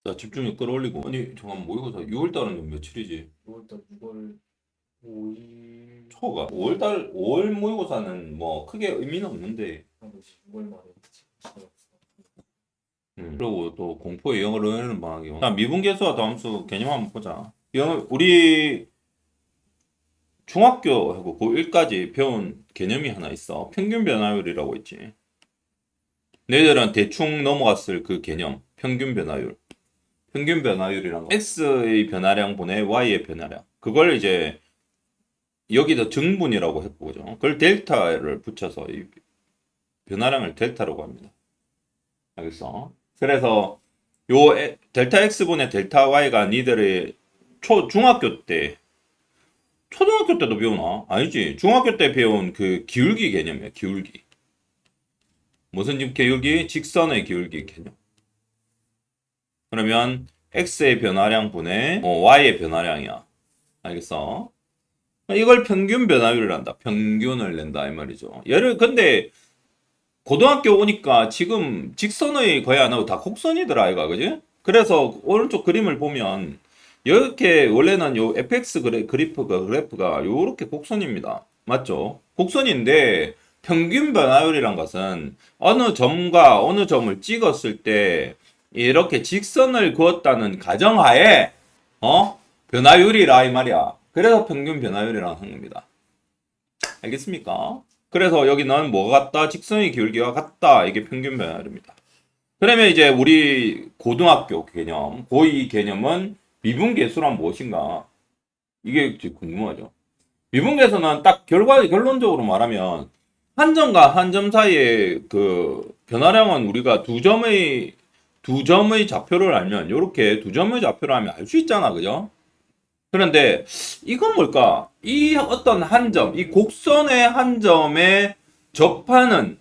자, 집중력 끌어올리고. 아니, 잠깐만, 모의고사 6월달은 며칠이지? 6월달 6월 5일 초가. 5월달, 5월 모의고사는 뭐 크게 의미는 없는데. 하고 6월 말에 지나갔어. 그리고 또 공포의 영어를 하는 방학이요. 자, 미분계수와 다함수 개념 한번 보자. 우리 중학교하고 고1까지 배운 개념이 하나 있어. 평균 변화율이라고 있지. 너희들은 대충 넘어갔을 그 개념. 평균 변화율. 평균 변화율이란 거. X의 변화량 분의 Y의 변화량. 그걸 이제 여기서 증분이라고 했고, 그죠? 그걸 델타를 붙여서 이 변화량을 델타라고 합니다. 알겠어? 그래서 요 델타 X분의 델타 Y가 니들의 중학교 때, 초등학교 때도 배우나? 아니지. 중학교 때 배운 그 기울기 개념이야, 기울기. 무슨 기울기? 직선의 기울기 개념. 그러면 X의 변화량 분의 Y의 변화량이야. 알겠어? 이걸 평균 변화율을 한다. 평균을 낸다 이 말이죠. 근데 고등학교 오니까 지금 직선의 거의 안 하고 다 곡선이더라 아이가, 그지? 그래서 오른쪽 그림을 보면 이렇게 원래는 요 fx 그래프가 요렇게 곡선입니다. 맞죠? 곡선인데 평균 변화율이란 것은 어느 점과 어느 점을 찍었을 때 이렇게 직선을 그었다는 가정하에 변화율이라 이 말이야. 그래서 평균 변화율이라고 하는 겁니다. 알겠습니까? 그래서 여기는 뭐가 같다? 직선의 기울기와 같다. 이게 평균 변화율입니다. 그러면 이제 우리 고등학교 개념, 고2 개념은 미분계수란 무엇인가? 이게 궁금하죠. 미분계수는 딱 결론적으로 말하면 한 점과 한 점 사이의 그 변화량은 우리가 두 점의 좌표를 알면 이렇게 두 점의 좌표를 알면 알 수 있잖아, 그죠? 그런데 이건 뭘까? 이 어떤 한 점, 이 곡선의 한 점에 접하는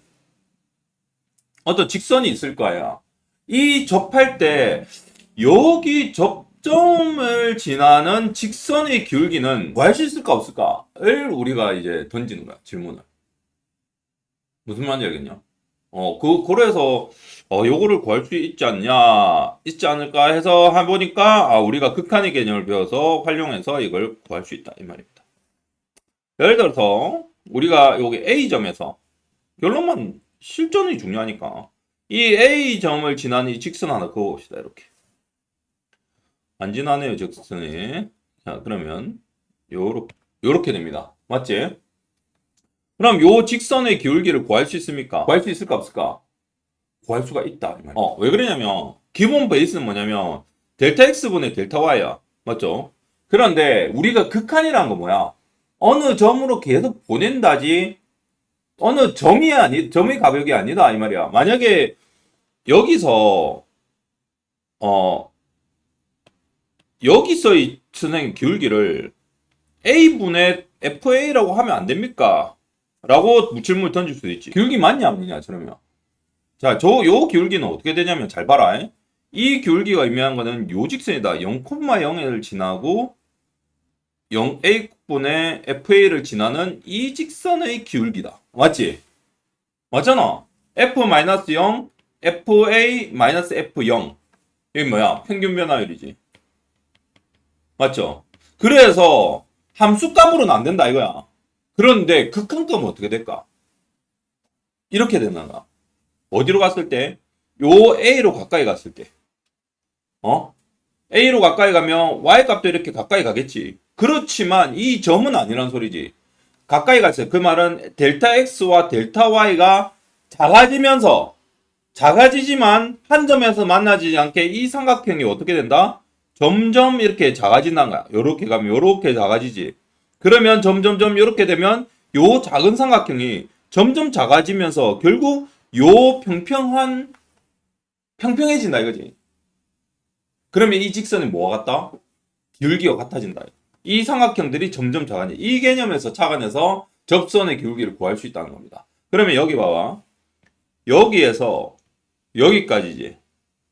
어떤 직선이 있을 거야. 이 접할 때 여기 접점을 지나는 직선의 기울기는 구할 수 있을까 없을까?를 우리가 이제 던지는 거야, 질문을. 무슨 말인지 알겠냐? 그래서 요거를 구할 수 있지 않을까 해서 해보니까 우리가 극한의 개념을 배워서 활용해서 이걸 구할 수 있다 이 말입니다. 예를 들어서 우리가 여기 A점에서 결론만 실전이 중요하니까 이 A점을 지나는 이 직선 하나 그어봅시다. 이렇게 안 지나네요 직선이. 자, 그러면 요렇게 됩니다. 맞지? 그럼 요 직선의 기울기를 구할 수 있습니까? 구할 수 있을까 없을까? 구할 수가 있다. 왜 그러냐면 기본 베이스는 뭐냐면 델타 X분의 델타 Y야. 맞죠? 그런데 우리가 극한이란 건 뭐야? 어느 점으로 계속 보낸다지 어느 점이 점의 가격이 아니다 이 말이야. 만약에 여기서 여기서의 선생님 기울기를 A분의 FA라고 하면 안 됩니까? 라고 질문을 던질 수도 있지. 기울기 맞냐 아니냐 저러면. 자, 요 기울기는 어떻게 되냐면 잘 봐라. 이 기울기가 의미하는 거는 요 직선이다. 0,0을 지나고 0a분의 fa를 지나는 이 직선의 기울기다. 맞지? 맞잖아. f-0, fa-f0. 이게 뭐야? 평균 변화율이지. 맞죠? 그래서 함수값으로는 안 된다 이거야. 그런데 극한값은 어떻게 될까? 이렇게 되는 거야. 어디로 갔을 때? 요 A로 가까이 갔을 때. A로 가까이 가면 Y값도 이렇게 가까이 가겠지. 그렇지만 이 점은 아니란 소리지. 가까이 갔어요. 그 말은 델타 X와 델타 Y가 작아지지만 한 점에서 만나지 않게 이 삼각형이 어떻게 된다? 점점 이렇게 작아진다는 거야. 요렇게 가면 요렇게 작아지지. 그러면 점점점 이렇게 되면 요 작은 삼각형이 점점 작아지면서 결국 요 평평해진다 이거지. 그러면 이 직선이 뭐가 같다? 기울기가 같아진다. 이 삼각형들이 점점 작아지. 이 개념에서 착안해서 접선의 기울기를 구할 수 있다는 겁니다. 그러면 여기 봐봐. 여기에서 여기까지지.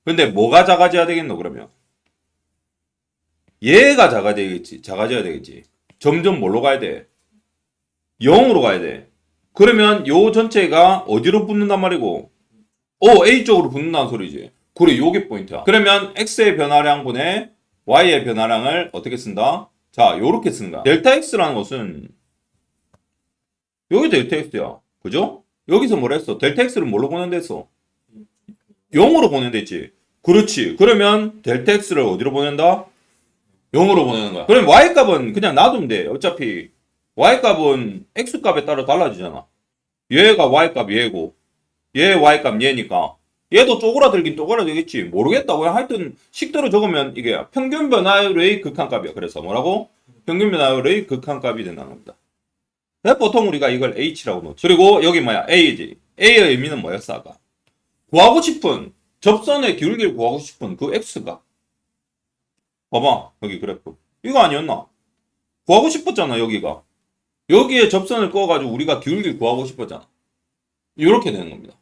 근데 뭐가 작아져야 되겠노 그러면? 얘가 작아져야 되겠지. 점점 뭘로 가야 돼? 0으로 가야 돼. 그러면 요 전체가 어디로 붙는단 말이고? A 쪽으로 붙는다는 소리지. 그래, 요게 포인트야. 그러면 x의 변화량분의 y의 변화량을 어떻게 쓴다? 자, 요렇게 쓰는 거야. 델타 x라는 것은 여기 델타 x야. 그죠? 여기서 뭐라 했어? 델타 x를 뭘로 보낸댔어? 0으로 보낸댔지. 그렇지. 그러면 델타 x를 어디로 보낸다? 0으로 보내는 거야. 그럼 y값은 그냥 놔두면 돼. 어차피 y값은 x값에 따라 달라지잖아. 얘가 y값 얘고 얘 y값 얘니까 얘도 쪼그라들긴 쪼그라들겠지. 모르겠다. 그냥 하여튼 식대로 적으면 이게 평균 변화율의 극한값이야. 그래서 뭐라고? 평균 변화율의 극한값이 된다는 겁니다. 그래서 보통 우리가 이걸 h라고 놓지. 그리고 여기 뭐야? a지. a의 의미는 뭐였어 아까? 구하고 싶은 접선의 기울기를 구하고 싶은 그 x가 봐봐 여기 그래프 이거 아니었나? 구하고 싶었잖아 여기가. 여기에 접선을 그어가지고 우리가 기울기를 구하고 싶었잖아. 이렇게 되는 겁니다.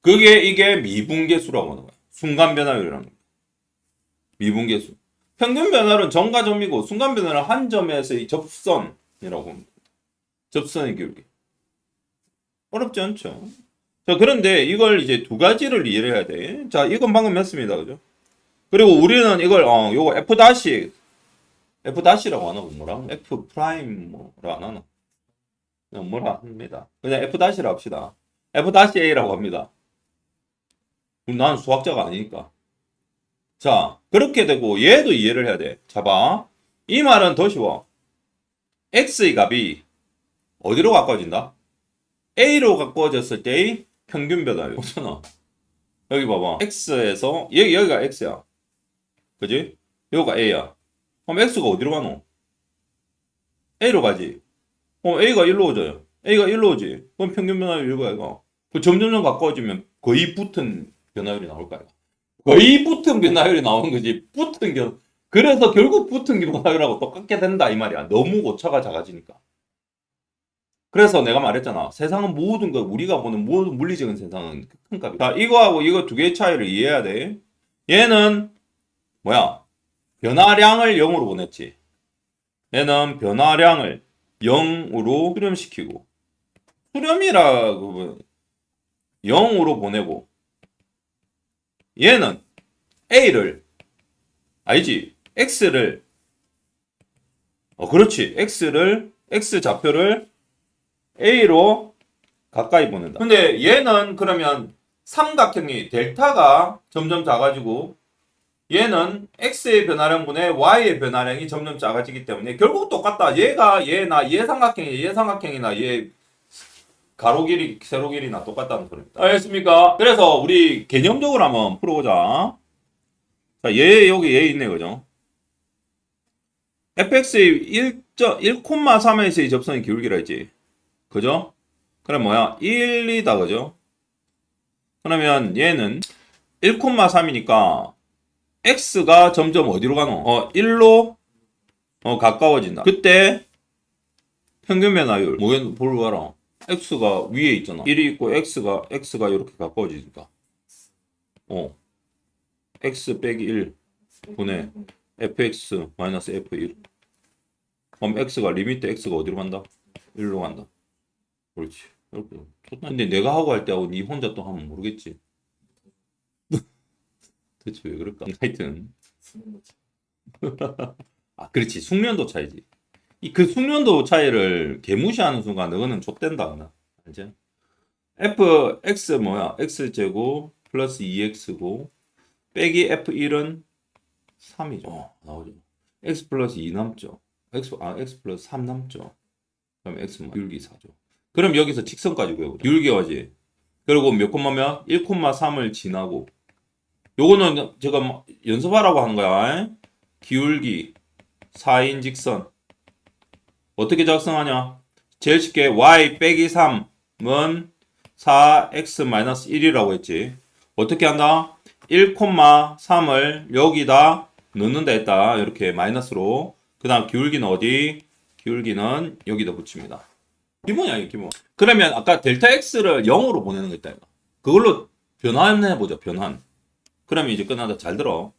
그게 이게 미분계수라고 하는 거야. 순간 변화율이라는 거야. 미분계수. 평균 변화율은 점과 점이고 순간 변화율은 한 점에서의 접선이라고 합니다. 접선의 기울기. 어렵지 않죠? 자, 그런데 이걸 이제 두 가지를 이해를 해야 돼. 자, 이건 방금 했습니다. 그죠? 그리고 우리는 이걸, 요거 F-라고 안 하고 뭐라고? F 프라임 뭐라 안 하나? 그냥 뭐라 합니다. 그냥 F-라 합시다. F-A라고 합니다. 나는 수학자가 아니니까. 자, 그렇게 되고 얘도 이해를 해야 돼. 자, 봐. 이 말은 더 쉬워. X의 값이 어디로 가까워진다? A로 가까워졌을 때의 평균 변화율. 보잖아. 여기 봐봐. X에서 여기가 X야. 그지? 여기가 A야. 그럼 X가 어디로 가노? A로 가지. A가 1로 오죠. A가 1로 오지. 그럼 평균 변화율 이거야, 이거. 그 점점점 가까워지면 거의 붙은 변화율이 나올 거야. 거의 붙은 변화율이 나오는 거지. 그래서 결국 붙은 변화율하고 똑같게 된다, 이 말이야. 너무 오차가 작아지니까. 그래서 내가 말했잖아. 세상은 모든 것, 우리가 보는 모든 물리적인 세상은 큰 값이다. 자, 이거하고 이거 두 개의 차이를 이해해야 돼. 얘는 뭐야? 변화량을 0으로 보냈지. 얘는 변화량을 0으로 수렴시키고 수렴이라고 0으로 보내고 얘는 A를 알지? X를 그렇지. X 좌표를 A로 가까이 보낸다. 근데 얘는 그러면 삼각형이 델타가 점점 작아지고 얘는 X의 변화량분의 Y의 변화량이 점점 작아지기 때문에 결국 똑같다. 얘 삼각형이나 얘 가로 길이, 세로 길이나 똑같다는 소리입니다. 알겠습니까? 그래서 우리 개념적으로 한번 풀어보자. 자, 여기 얘 있네, 그죠? fx의 1,3에서의 접선의 기울기라 했지. 그죠? 그럼 뭐야? 1이다, 그죠? 그러면 얘는 1,3이니까 x가 점점 어디로 가노? 1로 가까워진다. 그때 평균 변화율 뭘 봐라. x가 위에 있잖아. 1이 있고 x가 이렇게 가까워지니까 x 빼기 1 분의 fx 마이너스 f1. 그럼 x가 리미트 x가 어디로 간다? 1로 간다. 그렇지. 이렇게. 근데 내가 하고 할 때하고 니 혼자 또 하면 모르겠지. 대체 왜 그럴까? 하여튼 그렇지. 숙련도 차이지. 그 숙련도 차이를 개무시하는 순간 너는 족된다. 나. 알지? fx 뭐야? x제곱 플러스 2x고 빼기 f1은 3이죠. 나오죠. x 플러스 2 남죠. x 플러스 3 남죠. 그럼 x는 율기 4죠. 그럼 여기서 직선까지 구해보자. 율기와지. 그리고 몇 콤마면 1,3을 지나고 요거는 제가 연습하라고 하는 거야. 기울기 4인 직선 어떻게 작성하냐? 제일 쉽게 y 빼기 3은 4x-1이라고 했지. 어떻게 한다? 1,3을 여기다 넣는다 했다. 이렇게 마이너스로. 그 다음 기울기는 어디? 기울기는 여기다 붙입니다. 기본이야, 이게 기본. 그러면 아까 델타 x를 0으로 보내는 거 있다. 그걸로 변환해보자, 변환. 그러면 이제 끝난다. 잘 들어.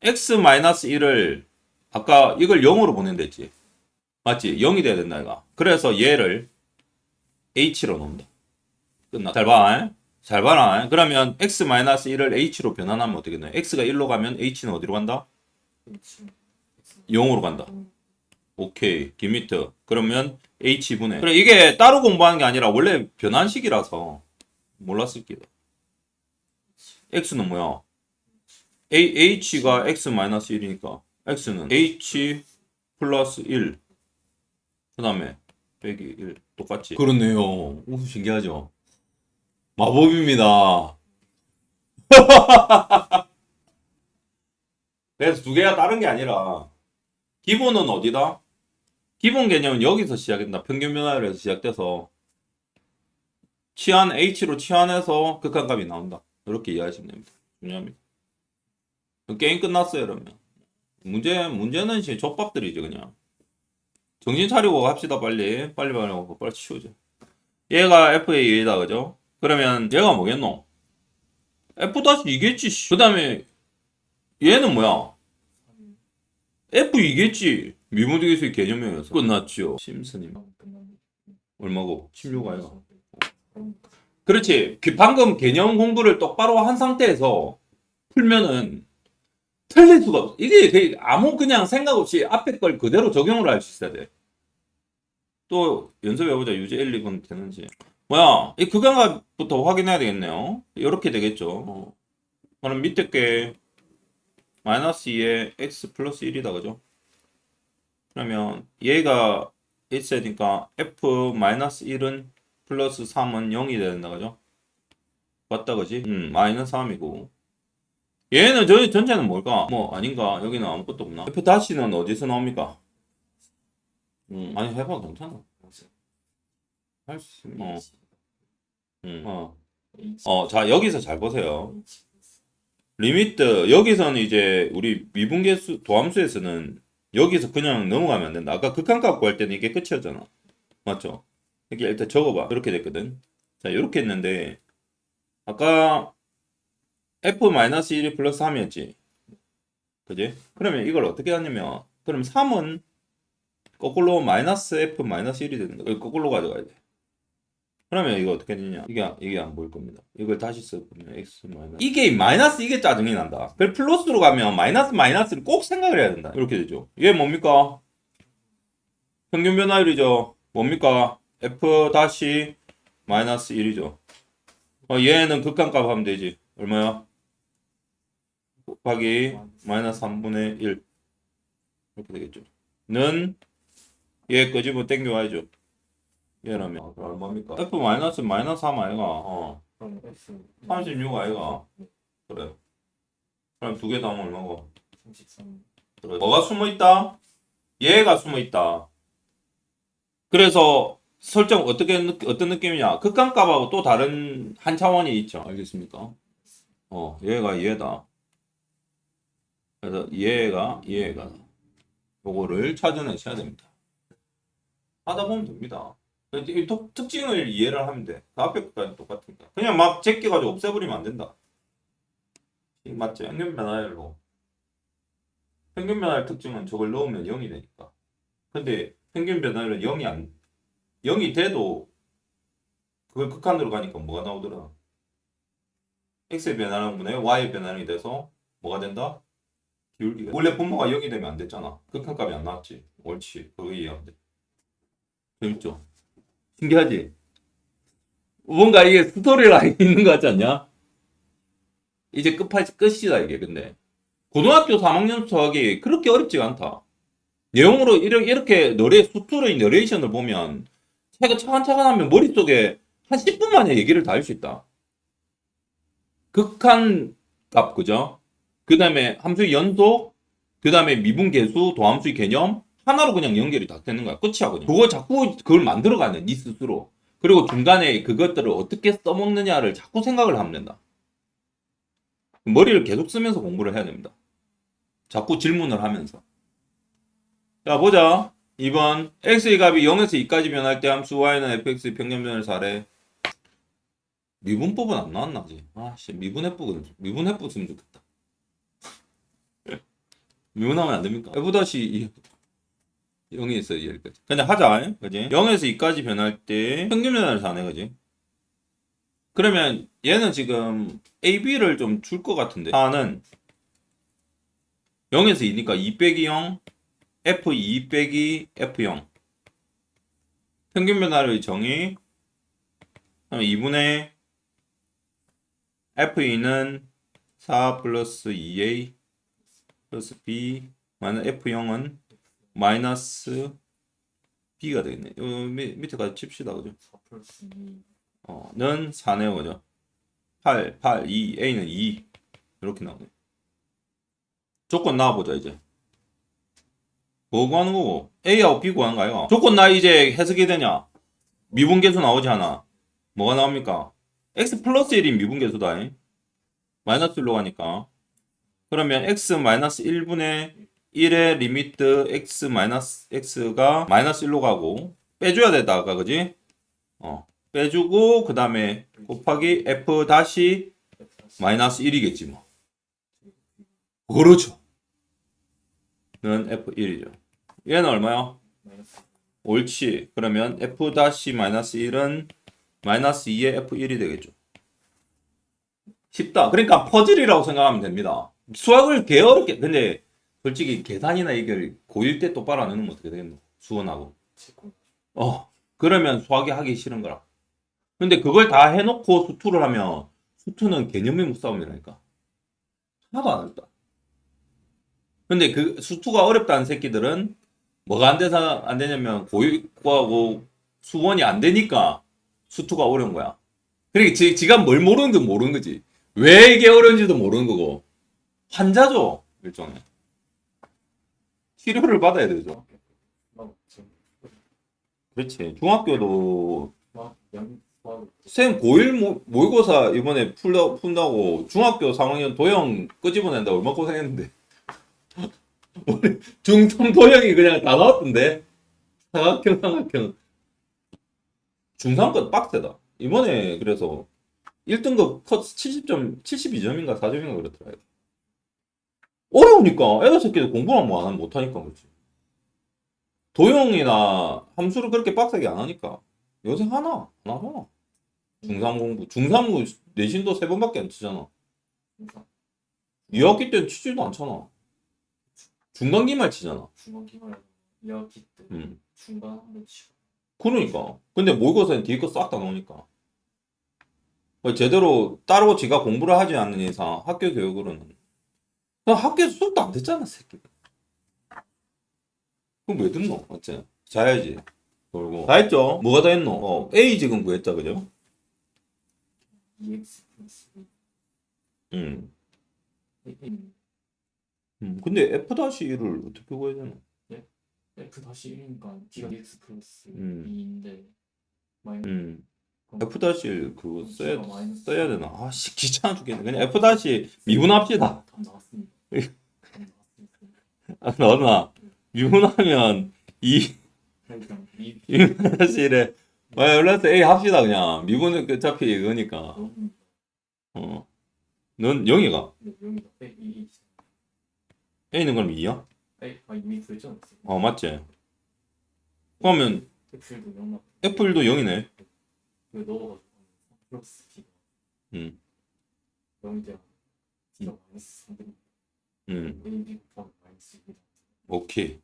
x-1을 아까 이걸 0으로 보낸댔지. 맞지? 0이 돼야 된다, 이거. 그래서 얘를 h로 놓는다. 끝나. 잘 봐. 잘 봐라. 그러면 x-1을 h로 변환하면 어떻게 돼? x가 1로 가면 h는 어디로 간다? 0으로 간다. 오케이. 기미트. 그러면 h분의. 그래, 이게 따로 공부하는 게 아니라 원래 변환식이라서 몰랐을 게요. x는 뭐야? h가 x-1이니까 x는 h 플러스 1. 그 다음에 빼기 1. 똑같지? 그렇네요. 오, 신기하죠? 마법입니다. 그래서 두 개가 다른 게 아니라 기본은 어디다? 기본 개념은 여기서 시작된다. 평균 변화율에서 시작돼서 치환 h로 치환해서 극한값이 나온다. 이렇게 이해하시면 됩니다. 중요합니다. 게임 끝났어요, 그러면. 문제는 진짜 족밥들이죠, 그냥. 정신 차리고 합시다, 빨리. 빨리 하고 빨리 치우죠. 얘가 FA 얘다, 그죠? 그러면 얘가 뭐겠노? F-2겠지. 그 다음에 얘는 뭐야? F2겠지. 미분계수의 개념명에서 끝났죠. 심스님 얼마고? 16 아이가. 그렇지. 방금 개념 공부를 똑바로 한 상태에서 풀면은 틀릴 수가 없어. 이게 아무 그냥 생각 없이 앞에 걸 그대로 적용을 할 수 있어야 돼. 또 연습해보자. 유제 1, 2분 되는지. 뭐야? 이 극한값부터 확인해야 되겠네요. 이렇게 되겠죠. 그럼 밑에 게 마이너스 2에 x 플러스 1이다, 그죠? 그러면 얘가 있으니까 f 마이너스 1은 플러스 3은 0이 된다, 그죠? 맞다, 그지? 마이너스 3이고. 얘는 저희 전체는 뭘까? 뭐 아닌가? 여기는 아무것도 없나? f 다시는 어디서 나옵니까? 아니 해봐, 괜찮아. 할 수 있어. 자, 여기서 잘 보세요. 리미트, 여기서는 이제 우리 미분계수, 도함수에서는 여기서 그냥 넘어가면 안 된다. 아까 극한값 구할 때는 이게 끝이었잖아. 맞죠? 이렇게 일단 적어봐. 이렇게 됐거든. 자, 이렇게 했는데, 아까 f-1이 플러스 3이었지. 그지? 그러면 이걸 어떻게 하냐면, 그럼 3은 거꾸로 마이너스 f-1이 되는 거야. 거꾸로 가져가야 돼. 그러면 이거 어떻게 되냐? 이게 안 보일 겁니다. 이걸 다시 써보면 x 마이너스 이게 마이너스 이게 짜증이 난다. 그래 플러스로 가면 마이너스를 꼭 생각을 해야 된다. 이렇게 되죠. 이게 뭡니까? 평균 변화율이죠. 뭡니까? f 다시 마이너스 1이죠. 얘는 극한값 하면 되지. 얼마야? 곱하기 마이너스 3분의 1 이렇게 되겠죠. 는 얘 끄집어 땡겨와야죠. 얘라면 얼마입니까? f 마이너스 3 아이가 36 아이가 그래. 그럼 두 개 더하면 얼마고? 33. 그래. 뭐가 숨어있다? 얘가 숨어있다. 그래서 설정 어떤 느낌이냐? 극한값하고 또 다른 한 차원이 있죠. 알겠습니까? 얘가 얘다. 그래서 얘가 요거를 찾아내셔야 됩니다. 하다 보면 됩니다. 이 특징을 이해를 하면 돼. 그 앞에 것까지 똑같으니까. 그냥 막 제껴가지고 없애버리면 안 된다. 맞지? 평균 변화율로. 평균 변화율 특징은 저걸 넣으면 0이 되니까. 근데 평균 변화율은 0이 돼도 그걸 극한으로 가니까 뭐가 나오더라? x의 변화량 분의 y의 변화량이 돼서 뭐가 된다? 기울기가. 원래 분모가 0이 되면 안 됐잖아. 극한값이 안 나왔지. 옳지. 그거 이해하면 돼. 재밌죠? 신기하지? 뭔가 이게 스토리라인이 있는 것 같지 않냐? 이제 끝이다 이게. 근데 고등학교 3학년 수학이 그렇게 어렵지가 않다. 내용으로 이렇게 수투의 너레이션을 보면 책을 차근차근 하면 머릿속에 한 10분 만에 얘기를 다 할 수 있다. 극한값, 그죠? 그 다음에 함수의 연속, 그 다음에 미분계수, 도함수의 개념 하나로 그냥 연결이 다 되는 거야. 끝이야 그냥. 그거 자꾸 그걸 만들어가네 니 스스로. 그리고 중간에 그것들을 어떻게 써먹느냐를 자꾸 생각을 하면 된다. 머리를 계속 쓰면서 공부를 해야 됩니다. 자꾸 질문을 하면서. 자 보자. 2번 x의 값이 0에서 2까지 변할 때 함수 y는 fx의 평균 변화를 사래. 미분법은 안 나왔나 보지. 아씨 미분해법 쓰면 좋겠다. 미분하면 안 됩니까? f-2 0이 있어야지 여기까지. 그냥 하자. 그지? 0에서 2까지 변할 때 평균 변화를 사네. 그지? 그러면 얘는 지금 AB를 좀 줄 것 같은데 4는 0에서 2니까 2 빼기 0 F2 빼기 F0 평균 변화의 정의 2분의 F2는 4 플러스 2A 플러스 B 마이너스 F0은 마이너스 B가 되겠네. 밑에까지 칩시다. 그죠? 4 플러스 2. 는 4네요. 그죠? 8, 8, 2, A는 2 이렇게 나오네. 조건 나와보자 이제. 뭐 구하는 거고? A하고 B 구하는 거야. 조건 나 이제 해석이 되냐? 미분계수 나오지 않아. 뭐가 나옵니까? X 플러스 1이 미분계수다. 마이너스 1로 가니까. 그러면 X 마이너스 1분의 1의 리미트 X 마이너스 X가 마이너스 1로 가고 빼줘야 되다가 그지? 빼주고 그 다음에 곱하기 F 다시 마이너스 1이겠지 뭐. 그렇죠. 는 F1이죠. 얘는 얼마야? 마이너스. 옳지. 그러면 F 다시 마이너스 1은 마이너스 2의 F1이 되겠죠. 쉽다. 그러니까 퍼즐이라고 생각하면 됩니다. 수학을 개 어렵게, 근데 솔직히 계산이나 이걸 고1 때 똑바로 안 해놓으면 어떻게 되겠노? 수원하고. 그러면 수학이 하기 싫은 거라. 근데 그걸 다 해놓고 수투를 하면 수투는 개념의 싸움이라니까. 하나도 안 어렵다. 근데 그 수투가 어렵다는 새끼들은 뭐가 안 돼서 안 되냐면 고1하고 수원이 안 되니까 수투가 어려운 거야. 그러니까 지가 뭘 모르는 건 모르는 거지. 왜 이게 어려운지도 모르는 거고. 환자죠, 일종의. 치료를 받아야 되죠. 그렇지. 중학교도 쌤 고1 모의고사 이번에 푼다고 중학교 3학년 도형 끄집어낸다 얼마나 고생했는데. 우리 중3 도형이 그냥 다 나왔던데. 삼각형. 중3 건 빡세다. 이번에 그래서 1등급 컷 70점, 72점인가 4점인가 그렇더라. 어려우니까 애들 새끼들 공부만 뭐 안 하면 못하니까 그렇지. 도형이나 함수를 그렇게 빡세게 안 하니까 요새 하나 안 하잖아. 중3 공부. 중3 내신도 3번밖에 안 치잖아. 2학기 때는 치지도 않잖아. 중간기말 치잖아. 중간기말 2학기 때 중간으로 치고. 그러니까. 근데 모의고사는 뒤에 거 싹 다 나오니까. 제대로 따로 지가 공부를 하지 않는 이상 학교 교육으로는 학교에서 수업도 안 듣잖아 새끼. 그럼 왜 듣노? 어째? 자야지. 그리고 다 했죠? 뭐가 다 했노? A 지금 구했다 그죠? 2x 플러스 음. 근데 F-1을 어떻게 구해야 되나? f 다시 1이니까 d가 dx 플러스 2인데 F-1 그거 써야 되나? 아씨 귀찮아 죽겠네. 그냥 F- 미분합시다. 답 나왔습니다. 너나 미분하면 2 그냥 미 1에 플러스 A 합시다 그냥. 미분은 어차피 이거니까. 넌 0이가? 여기다 이 A는 그럼 2야? 이미 구했지 않았어요? 맞지? 그러면 F도 0 F1도 0이네. 그 넣어가지고 플러스 B가 0이 되면 D가 마이너스 3 A 곱하기 마이너스 2 오케이.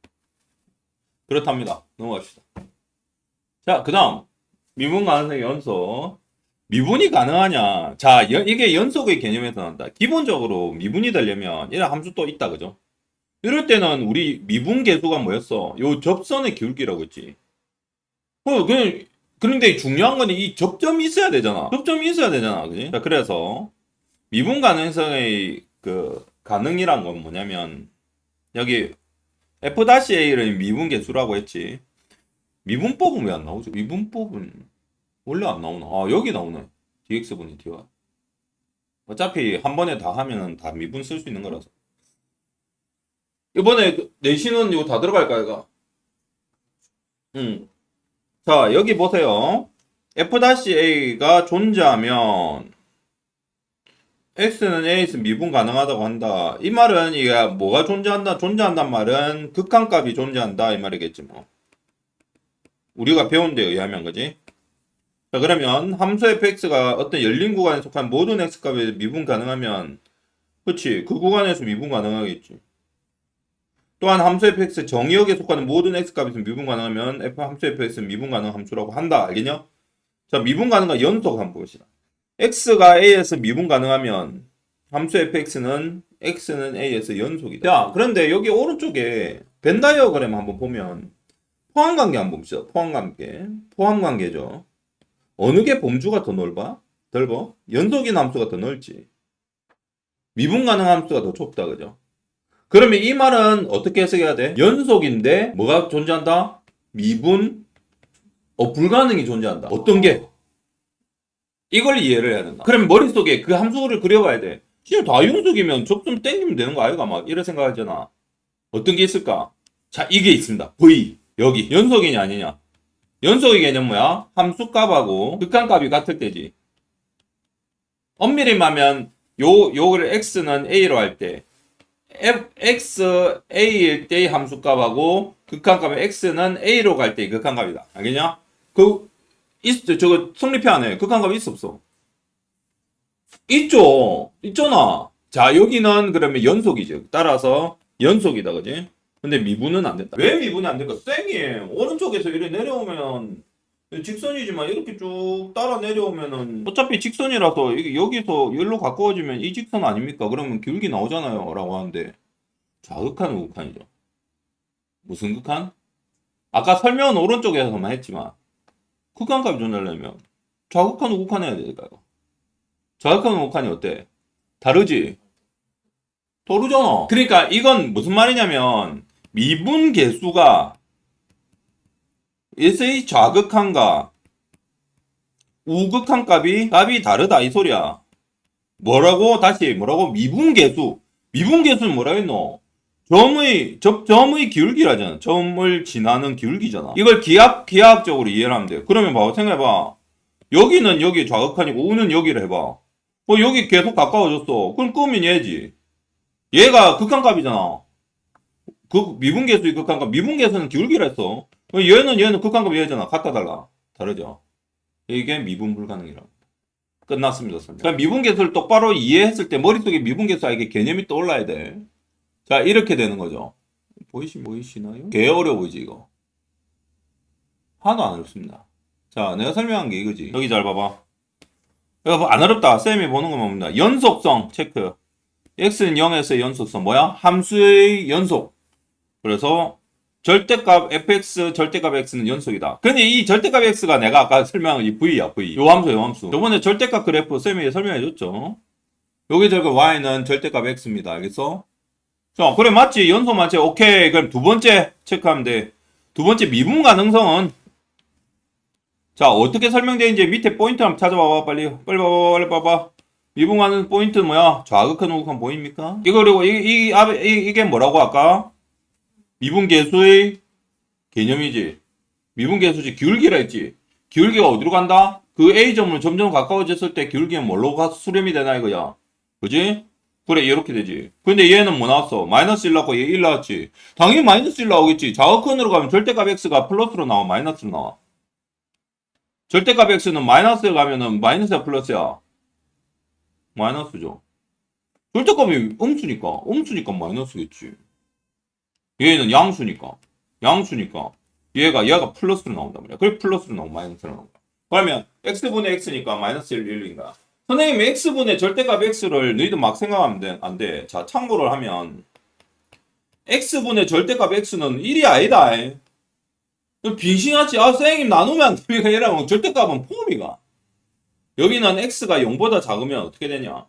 그렇답니다. 넘어갑시다. 자, 그 다음. 미분 가능성의 연속. 미분이 가능하냐? 자, 이게 연속의 개념에서 나온다. 기본적으로 미분이 되려면 이런 함수 또 있다, 그죠? 이럴 때는 우리 미분 계수가 뭐였어? 요 접선의 기울기라고 했지. 그런데 중요한 건 이 접점이 있어야 되잖아. 접점이 있어야 되잖아, 그지? 자, 그래서 미분 가능성의 그 가능이란 건 뭐냐면 여기 F-A를 미분 계수라고 했지. 미분법은 왜 안 나오죠? 미분법은 원래 안 나오나? 여기 나오네. dx분의 dy. 어차피 한 번에 다 하면 다 미분 쓸 수 있는 거라서. 이번에 내신은 이거 다 들어갈까, 이거? 자, 여기 보세요. F-A가 존재하면 X는 A에서 미분 가능하다고 한다. 이 말은 이게 뭐가 존재한다? 존재한단 말은 극한값이 존재한다 이 말이겠지 뭐. 우리가 배운 데 의하면 그지? 자, 그러면 함수 fx가 어떤 열린 구간에 속한 모든 x값에 미분 가능하면, 그치, 그 구간에서 미분 가능하겠지. 또한 함수 fx 정의역에 속하는 모든 x값에서 미분 가능하면 함수 fx는 미분 가능 함수라고 한다. 알겠냐? 자, 미분 가능한 연속 한번 봅시다. x가 a에서 미분 가능하면 함수 fx는 x는 a에서 연속이다. 자, 그런데 여기 오른쪽에 벤 다이어그램 한번 보면 포함관계 한번 봅시다. 포함관계. 포함관계죠. 어느 게 범주가 더 넓어? 연속인 함수가 더 넓지. 미분 가능 함수가 더 좁다. 그죠? 그러면 이 말은 어떻게 해석해야 돼? 연속인데 뭐가 존재한다? 미분 불가능이 존재한다. 어떤 게? 이걸 이해를 해야 된다. 그러면 머릿속에 그 함수를 그려봐야 돼. 진짜 다연속이면 접점 땡기면 되는 거 아이가? 막 이런 생각하잖아. 어떤 게 있을까? 자, 이게 있습니다. V. 여기. 연속이냐 아니냐? 연속의 개념 뭐야? 함수값하고 극한값이 같을 때지. 엄밀히 말하면 요거를 x는 a로 할 때 x a일 때의 함수값하고 극한값은 x는 a로 갈 때의 극한값이다. 알겠냐? 저거 성립해 안 해. 극한값 있어 없어? 있잖아. 자, 여기는 그러면 연속이죠. 따라서 연속이다, 그지? 근데 미분은 안 된다. 왜 미분이 안 될까? 쌩이 오른쪽에서 이렇게 내려오면 직선이지만 이렇게 쭉 따라 내려오면은 어차피 직선이라서 이게 여기서 여기로 가까워지면 이 직선 아닙니까? 그러면 기울기 나오잖아요. 라고 하는데 좌극한 우극한이죠. 무슨 극한? 아까 설명은 오른쪽에서만 했지만 극한값이 존재하려면 좌극한 우극한 해야 되니까요. 좌극한 우극한이 어때? 다르지? 다르잖아. 그러니까 이건 무슨 말이냐면 미분 계수가 SH 좌극한과 우극한 값이 다르다 이 소리야. 뭐라고? 미분 계수. 미분 계수는 뭐라 했노? 점의 기울기라잖아. 점을 지나는 기울기잖아. 이걸 기하학적으로 이해를 하면 돼. 그러면 봐봐, 생각해봐. 여기는 여기 좌극한이고 우는 여기를 해봐. 여기 계속 가까워졌어. 그럼 끄면 얘지. 얘가 극한값이잖아. 그 미분계수의 극한값. 미분계수는 기울기라 했어. 얘는 극한값 얘잖아. 같다 달라. 다르죠. 이게 미분 불가능이라고. 끝났습니다. 그러니까 미분계수를 똑바로 이해했을 때 머릿속에 미분계수가 이게 개념이 떠올라야 돼. 자, 이렇게 되는 거죠. 보이시나요? 개 어려워 보이지 이거. 하나도 안 어렵습니다. 자, 내가 설명한 게 이거지. 여기 잘 봐봐. 이거 안 어렵다. 쌤이 보는 것만 봅니다. 연속성 체크. x는 0에서 연속성 뭐야? 함수의 연속. 그래서 절대값 fx, 절대값 x는 연속이다. 근데 이 절대값 x가 내가 아까 설명한 이 v야, v. 요 함수. 저번에 절대값 그래프 쌤이 설명해줬죠. 여기 저거 y는 절대값 x입니다. 알겠어? 자, 그래 맞지? 연속 맞지? 오케이. 그럼 두 번째 체크하면 돼. 두 번째 미분 가능성은 자, 어떻게 설명되는지 밑에 포인트 한번 찾아봐봐. 빨리 봐봐. 미분 가능 포인트 뭐야? 좌극한 우극한 보입니까? 그리고 이게 뭐라고 아까? 미분계수의 개념이지. 미분계수지. 기울기라 했지. 기울기가 어디로 간다? 그 A점을 점점 가까워졌을 때 기울기는 뭘로 수렴이 되나 이거야. 그지? 그래, 이렇게 되지. 근데 얘는 뭐 나왔어? 마이너스 1 나왔고 얘 1 나왔지. 당연히 마이너스 1 나오겠지. 좌극한으로 가면 절대값 x가 플러스로 나와, 마이너스로 나와. 절대값 x는 마이너스에 가면은 마이너스야, 플러스야? 마이너스죠. 절대값이 음수니까 마이너스겠지. 얘는 양수니까 얘가 플러스로 나온단 말이야. 그래 플러스로 나오고 마이너스로 나온다. 그러면 x분의 x니까 마이너스 1인가. 선생님 x분의 절대값 x를 너희들 막 생각하면 안 돼. 자, 참고를 하면 x분의 절대값 x는 1이 아니다. 빙신하지. 선생님 나누면 안 됩니까? 이러면 절대값은 포함이가. 여기는 x가 0보다 작으면 어떻게 되냐?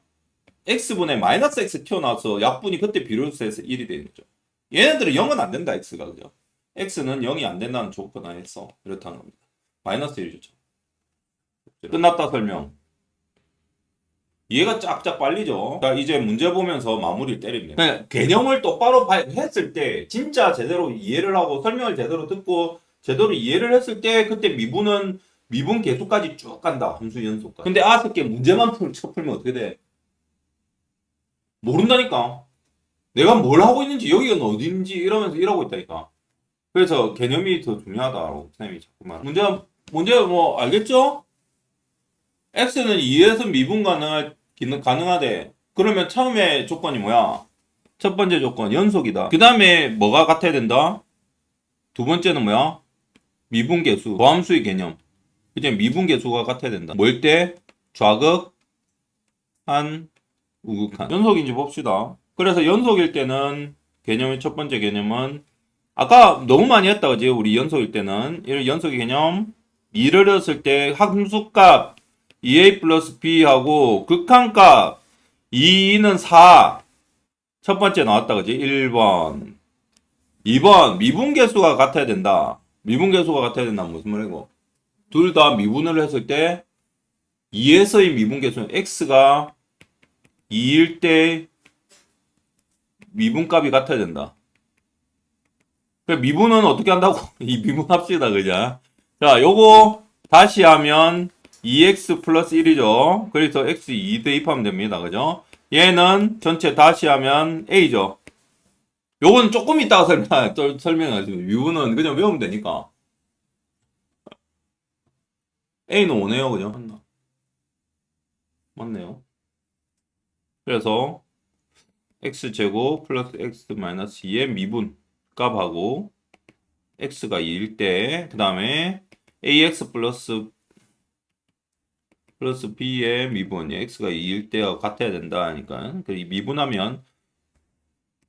x분의 마이너스 x 튀어나와서 약분이 그때 비로소해서 1이 되는 거죠. 얘네들은 0은 안 된다, x가. 그죠? x는 0이 안 된다는 조건 하에서 이렇다는 겁니다. 마이너스 1이죠. 끝났다, 설명. 이해가 쫙쫙 빨리죠? 자, 이제 문제 보면서 마무리를 때립니다. 그러니까 개념을 똑바로 했을 때, 진짜 제대로 이해를 하고 설명을 제대로 듣고, 제대로 이해를 했을 때, 그때 미분 계수까지 쭉 간다. 함수 연속까지. 근데 새끼 문제만 풀면 어떻게 돼? 모른다니까. 내가 뭘 하고 있는지, 여기가 어딘지 이러면서 일하고 있다니까. 그래서 개념이 더 중요하다고 선생님이 자꾸만. 문제 뭐 알겠죠? x는 2에서 미분 가능하대. 그러면 처음에 조건이 뭐야? 첫 번째 조건 연속이다. 그 다음에 뭐가 같아야 된다? 두 번째는 뭐야? 미분계수, 도함수의 개념. 이제 미분계수가 같아야 된다. 뭘 때? 좌극, 한, 우극한. 연속인지 봅시다. 그래서 연속일 때는 개념의 첫 번째 개념은 아까 너무 많이 했다 그지? 우리 연속일 때는 이 연속의 개념 미를 했을 때 함수값 2a 플러스 b하고 극한값 2는 4. 첫 번째 나왔다 그지? 1번. 2번 미분계수가 같아야 된다. 미분계수가 같아야 된다. 무슨 말이고? 둘 다 미분을 했을 때 2에서의 미분계수는 x가 2일 때 미분값이 같아야 된다. 미분은 어떻게 한다고? 이 미분 합시다, 그냥. 자, 요거 다시 하면 2x 플러스 1이죠. 그래서 x 2 대입하면 됩니다. 그죠? 얘는 전체 다시 하면 a죠. 요건 조금 이따가 설명하죠. 미분은 그냥 외우면 되니까. a는 5네요. 그죠? 맞네요. 그래서 x제곱 플러스 x 마이너스 2의 미분 값하고 x가 2일 때, 그 다음에 ax 플러스 b의 미분, x가 2일 때와 같아야 된다 하니까 그 미분하면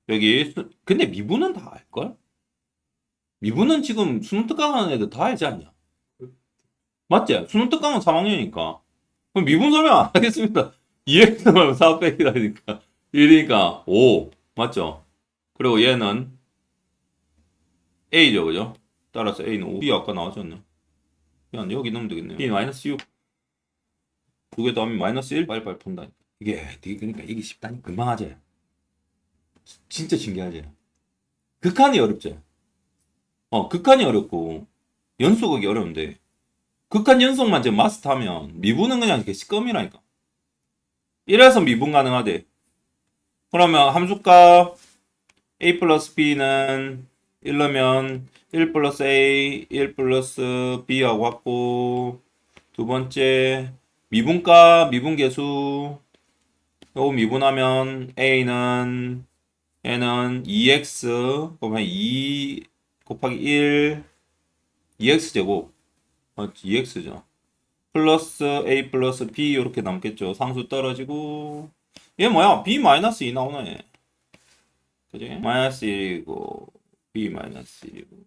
여기 근데 미분은 다 알걸? 미분은 지금 수능 특강하는 애들 다 알지 않냐? 맞지? 수능 특강은 3학년이니까 그럼 미분 설명 안 하겠습니다. 2x는 4 빼기라니까 1이니까 5 맞죠? 그리고 얘는 a죠 그죠? 따라서 a는 5 b 아까 나왔었네. 그냥 여기 넣으면 되겠네요. b 마이너스 6 두 개 더하면 마이너스 1 빨리빨리 푼다. 이게 되게 그러니까 이게 쉽다니 금방 하지. 진짜 신기하지. 극한이 어렵지. 극한이 어렵고 연속하기 어려운데 극한 연속만 이제 마스터하면 미분은 그냥 이렇게 시꺼이라니까. 이래서 미분 가능하대. 그러면 함수값 a 플러스 b는 1넣으면 1 플러스 a, 1 플러스 b하고 같고 두 번째 미분값, 미분계수 요거 미분하면 a는 얘는 2x 곱하기 2 곱하기 1 2x제곱 2x죠. 플러스 a 플러스 b 이렇게 남겠죠. 상수 떨어지고 얘 뭐야? b 마이너스 2 나오네. 그지? 마이너스 1이고 b 마이너스 1이고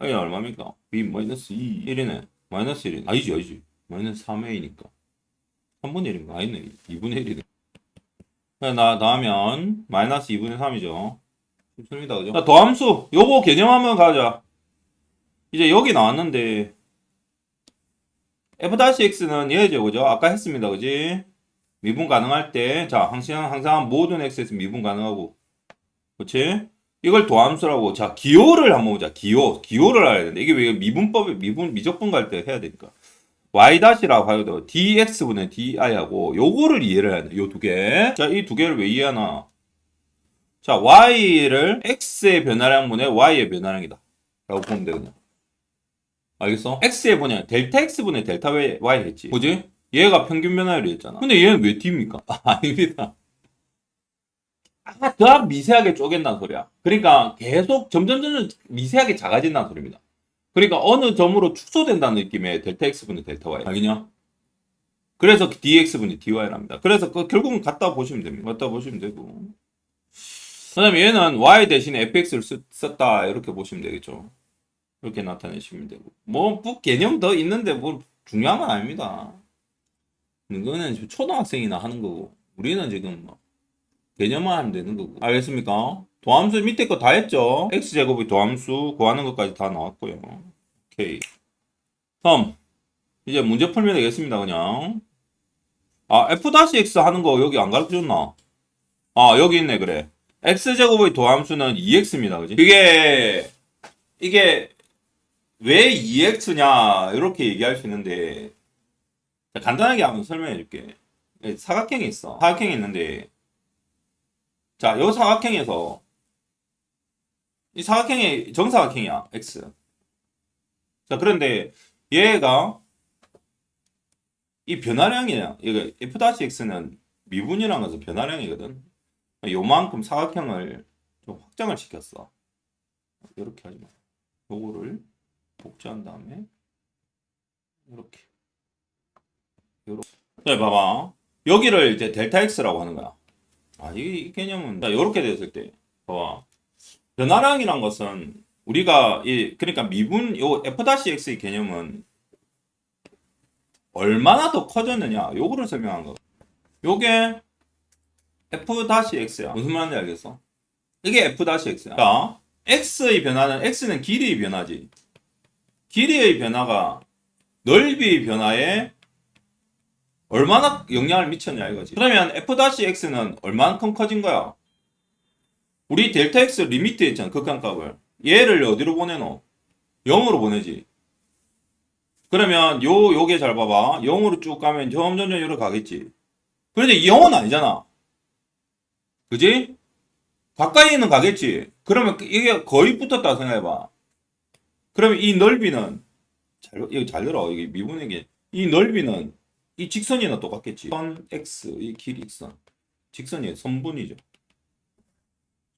이게 얼마입니까? b 마이너스 2 1이네. 마이너스 1이네. 아니지. 마이너스 3a니까 3분의 1인가? 아니네. 2분의 1이네. 나하면 마이너스 2분의 3이죠. 좋습니다. 그죠? 자, 더함수 요거 개념 한번 가자. 이제 여기 나왔는데 f-x는 얘죠. 그죠? 아까 했습니다. 그지? 미분 가능할 때 자, 항상 모든 x에서 미분 가능하고 그치? 이걸 더함수라고. 자, 기호를 한번 보자. 기호를 알아야 되는데 이게 왜 미적분 갈 때 해야 되니까. y-라고 하여도 dx분의 di하고 요거를 이해를 해야 돼. 요 두 개. 자, 이 두 개를 왜 이해하나? 자, y를 x의 변화량분의 y의 변화량이다. 라고 보면 돼, 그냥. 알겠어? x의 분야, 델타 x분의 델타 y 했지. 뭐지? 얘가 평균 변화율이었잖아. 근데 얘는 왜 d입니까? 아닙니다. 더 미세하게 쪼갠다는 소리야. 그러니까 계속 점점 미세하게 작아진다는 소리입니다. 그러니까 어느 점으로 축소된다는 느낌의 델타 x분의 델타 y. 알겠냐? 그래서 dx분의 dy랍니다. 그래서 결국은 갖다 보시면 됩니다. 갖다 보시면 되고. 그 다음에 얘는 y 대신에 fx를 썼다. 이렇게 보시면 되겠죠. 이렇게 나타내시면 되고. 뭐 개념 더 있는데 뭐 중요한 건 아닙니다. 이거는 초등학생이나 하는 거고. 우리는 지금 뭐 개념만 하면 되는 거고. 알겠습니까? 도함수 밑에 거 다 했죠? x제곱의 도함수 구하는 것까지 다 나왔고요. 오케이. 다음 이제 문제 풀면 되겠습니다. 그냥 f-x 하는 거 여기 안 가르쳐줬나? 여기 있네. 그래. x제곱의 도함수는 2x입니다. 그지? 이게 왜 2x냐 이렇게 얘기할 수 있는데 간단하게 한번 설명해 줄게. 사각형이 있어. 사각형이 있는데 자, 요 사각형에서 이 사각형이 정사각형이야. x. 자, 그런데 얘가 이 변화량이야. 이거 f-x는 미분이라는 것은 변화량이거든. 요만큼 사각형을 좀 확장을 시켰어. 이렇게 하지 마. 요거를 복제한 다음에 이렇게. 자, 봐봐. 여기를 이제 델타 x라고 하는 거야. 아, 이 개념은 자, 요렇게 됐을 때 봐봐. 변화량이란 것은 우리가 그러니까 미분 요 f-x의 개념은 얼마나 더 커졌느냐 요거를 설명한 거. 요게 f-x야. 무슨 말인지 알겠어? 이게 f-x야. 자, x의 변화는 x는 길이의 변화지. 길이의 변화가 넓이의 변화에 얼마나 영향을 미쳤냐 이거지. 그러면 f-x는 얼만큼 커진 거야? 우리 델타 x 리미트 했잖아. 극한값을. 얘를 어디로 보내노? 0으로 보내지. 그러면 요게 잘 봐봐. 0으로 쭉 가면 점점 요로 가겠지. 그런데 0은 아니잖아. 그지? 가까이는 가겠지. 그러면 이게 거의 붙었다 생각해봐. 그러면 이 넓이는 이거 잘 들어. 이게 미분에게 이 넓이는 이 직선이나 똑같겠지. 선 x 이 길이 x선. 직선이 선분이죠.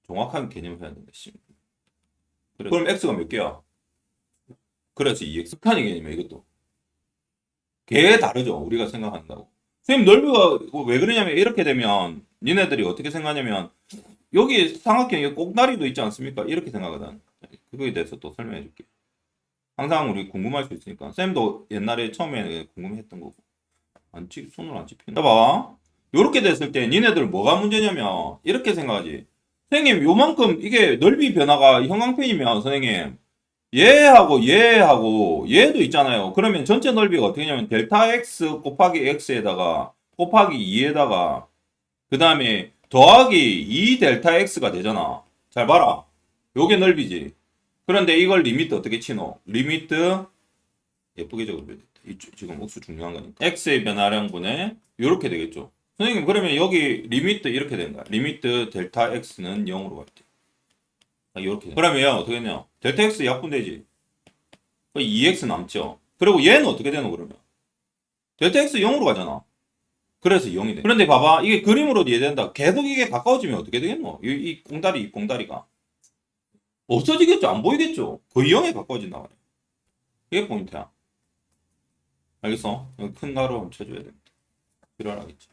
정확한 개념을 해야 된다. 그럼 x가 몇 개야? 그래서 2x 칸의 개념이야 이것도. 개 다르죠. 우리가 생각한다고. 선생님 넓이가 왜 그러냐면 이렇게 되면 니네들이 어떻게 생각하냐면 여기 삼각형에 꼭다리도 있지 않습니까? 이렇게 생각하거든. 그거에 대해서 또 설명해 줄게. 항상 우리 궁금할 수 있으니까. 쌤도 옛날에 처음에 궁금했던 거고. 손으로 안 찝히나? 봐. 요렇게 됐을 때 니네들 뭐가 문제냐면 이렇게 생각하지. 선생님 요만큼 이게 넓이 변화가 형광펜이면 선생님 얘하고 얘도 있잖아요. 그러면 전체 넓이가 어떻게 되냐면 델타 x 곱하기 x에다가 곱하기 2에다가 그 다음에 더하기 2 델타 x가 되잖아. 잘 봐라. 요게 넓이지. 그런데 이걸 리미트 어떻게 치노? 리미트 예쁘게 적어줘야 돼. 지금 억수 중요한 거니까. x의 변화량분의 요렇게 되겠죠. 선생님 그러면 여기 리미트 이렇게 되는 거야. 리미트 델타 x는 0으로 갈 때. 이렇게. 그러면 얘가 어떻게 되냐? 델타 x 약분되지. 2x 남죠. 그리고 얘는 어떻게 되노 그러면? 델타 x 0으로 가잖아. 그래서 0이 돼. 그런데 봐봐. 이게 그림으로 이해된다. 계속 이게 가까워지면 어떻게 되겠노? 이 공다리가. 없어지겠죠? 안 보이겠죠? 거의 0에 가까워진단 말이야. 이게 포인트야. 알겠어? 여기 큰 가로 한번 쳐줘야 됩니다. 필요하겠죠.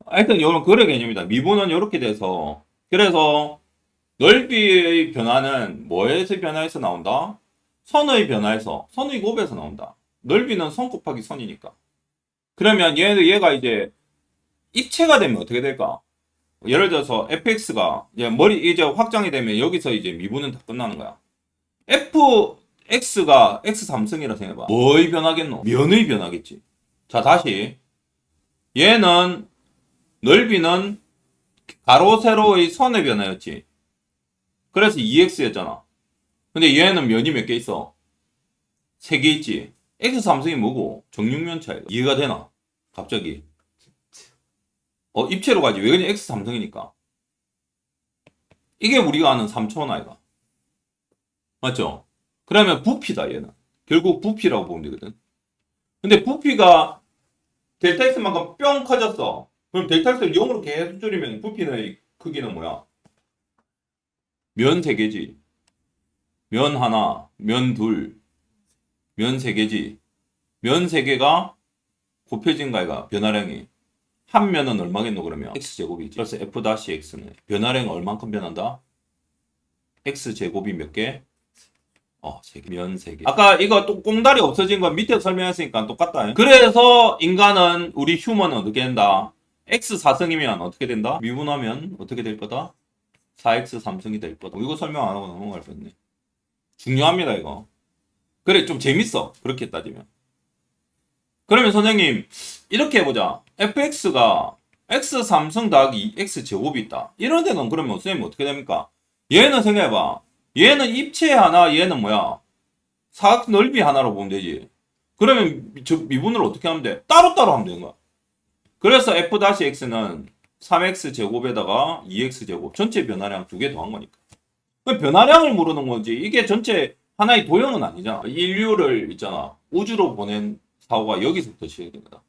하여튼 이런 거래 개념이다. 미분은 이렇게 돼서 그래서 넓이의 변화는 뭐에서 변화해서 나온다? 선의 변화에서 선의 곱에서 나온다. 넓이는 선 곱하기 선이니까. 그러면 얘가 이제 입체가 되면 어떻게 될까? 예를 들어서 fx가 이제 확장이 되면 여기서 이제 미분은 다 끝나는 거야. fx가 x3승이라 생각해봐. 뭐의 변화겠노? 면의 변화겠지. 자, 다시. 얘는 넓이는 가로 세로의 선의 변화였지. 그래서 2x였잖아. 근데 얘는 면이 몇 개 있어? 3개 있지. x3승이 뭐고? 정육면 차이가. 이해가 되나? 갑자기. 입체로 가지. 왜 그러냐? x3승이니까. 이게 우리가 아는 3차원 아이가. 맞죠? 그러면 부피다, 얘는. 결국 부피라고 보면 되거든. 근데 부피가 델타 x만큼 뿅 커졌어. 그럼 델타 x를 0으로 계속 줄이면 부피의 크기는 뭐야? 면 3개지. 면 하나, 면 둘, 면 3개지. 면 3개가 곱해진 거야, 변화량이. 한 면은 얼마겠노, 그러면? x제곱이지. 그래서 f-x는 변화량이 얼만큼 변한다? x제곱이 몇 개? 3개. 면 3개. 아까 이거 또 꽁다리 없어진 건 밑에 설명했으니까 똑같다. 그래서 인간은, 우리 휴먼은 어떻게 된다? x4승이면 어떻게 된다? 미분하면 어떻게 될 거다? 4x3승이 될 거다. 이거 설명 안 하고 넘어갈 뻔했네. 중요합니다, 이거. 그래, 좀 재밌어. 그렇게 따지면. 그러면 선생님, 이렇게 해보자. fx가 x3승 더하기 x제곱이 있다. 이런 데는 그러면 선생님 어떻게 됩니까? 얘는 생각해봐. 얘는 입체 하나, 얘는 뭐야? 사각 넓이 하나로 보면 되지. 그러면 저 미분을 어떻게 하면 돼? 따로따로 하면 되는 거야. 그래서 f-x는 3x 제곱에다가 2x 제곱. 전체 변화량 2개 더한 거니까. 변화량을 모르는 거지. 이게 전체 하나의 도형은 아니잖아. 인류를 있잖아. 우주로 보낸 사고가 여기서부터 시작이 됩니다.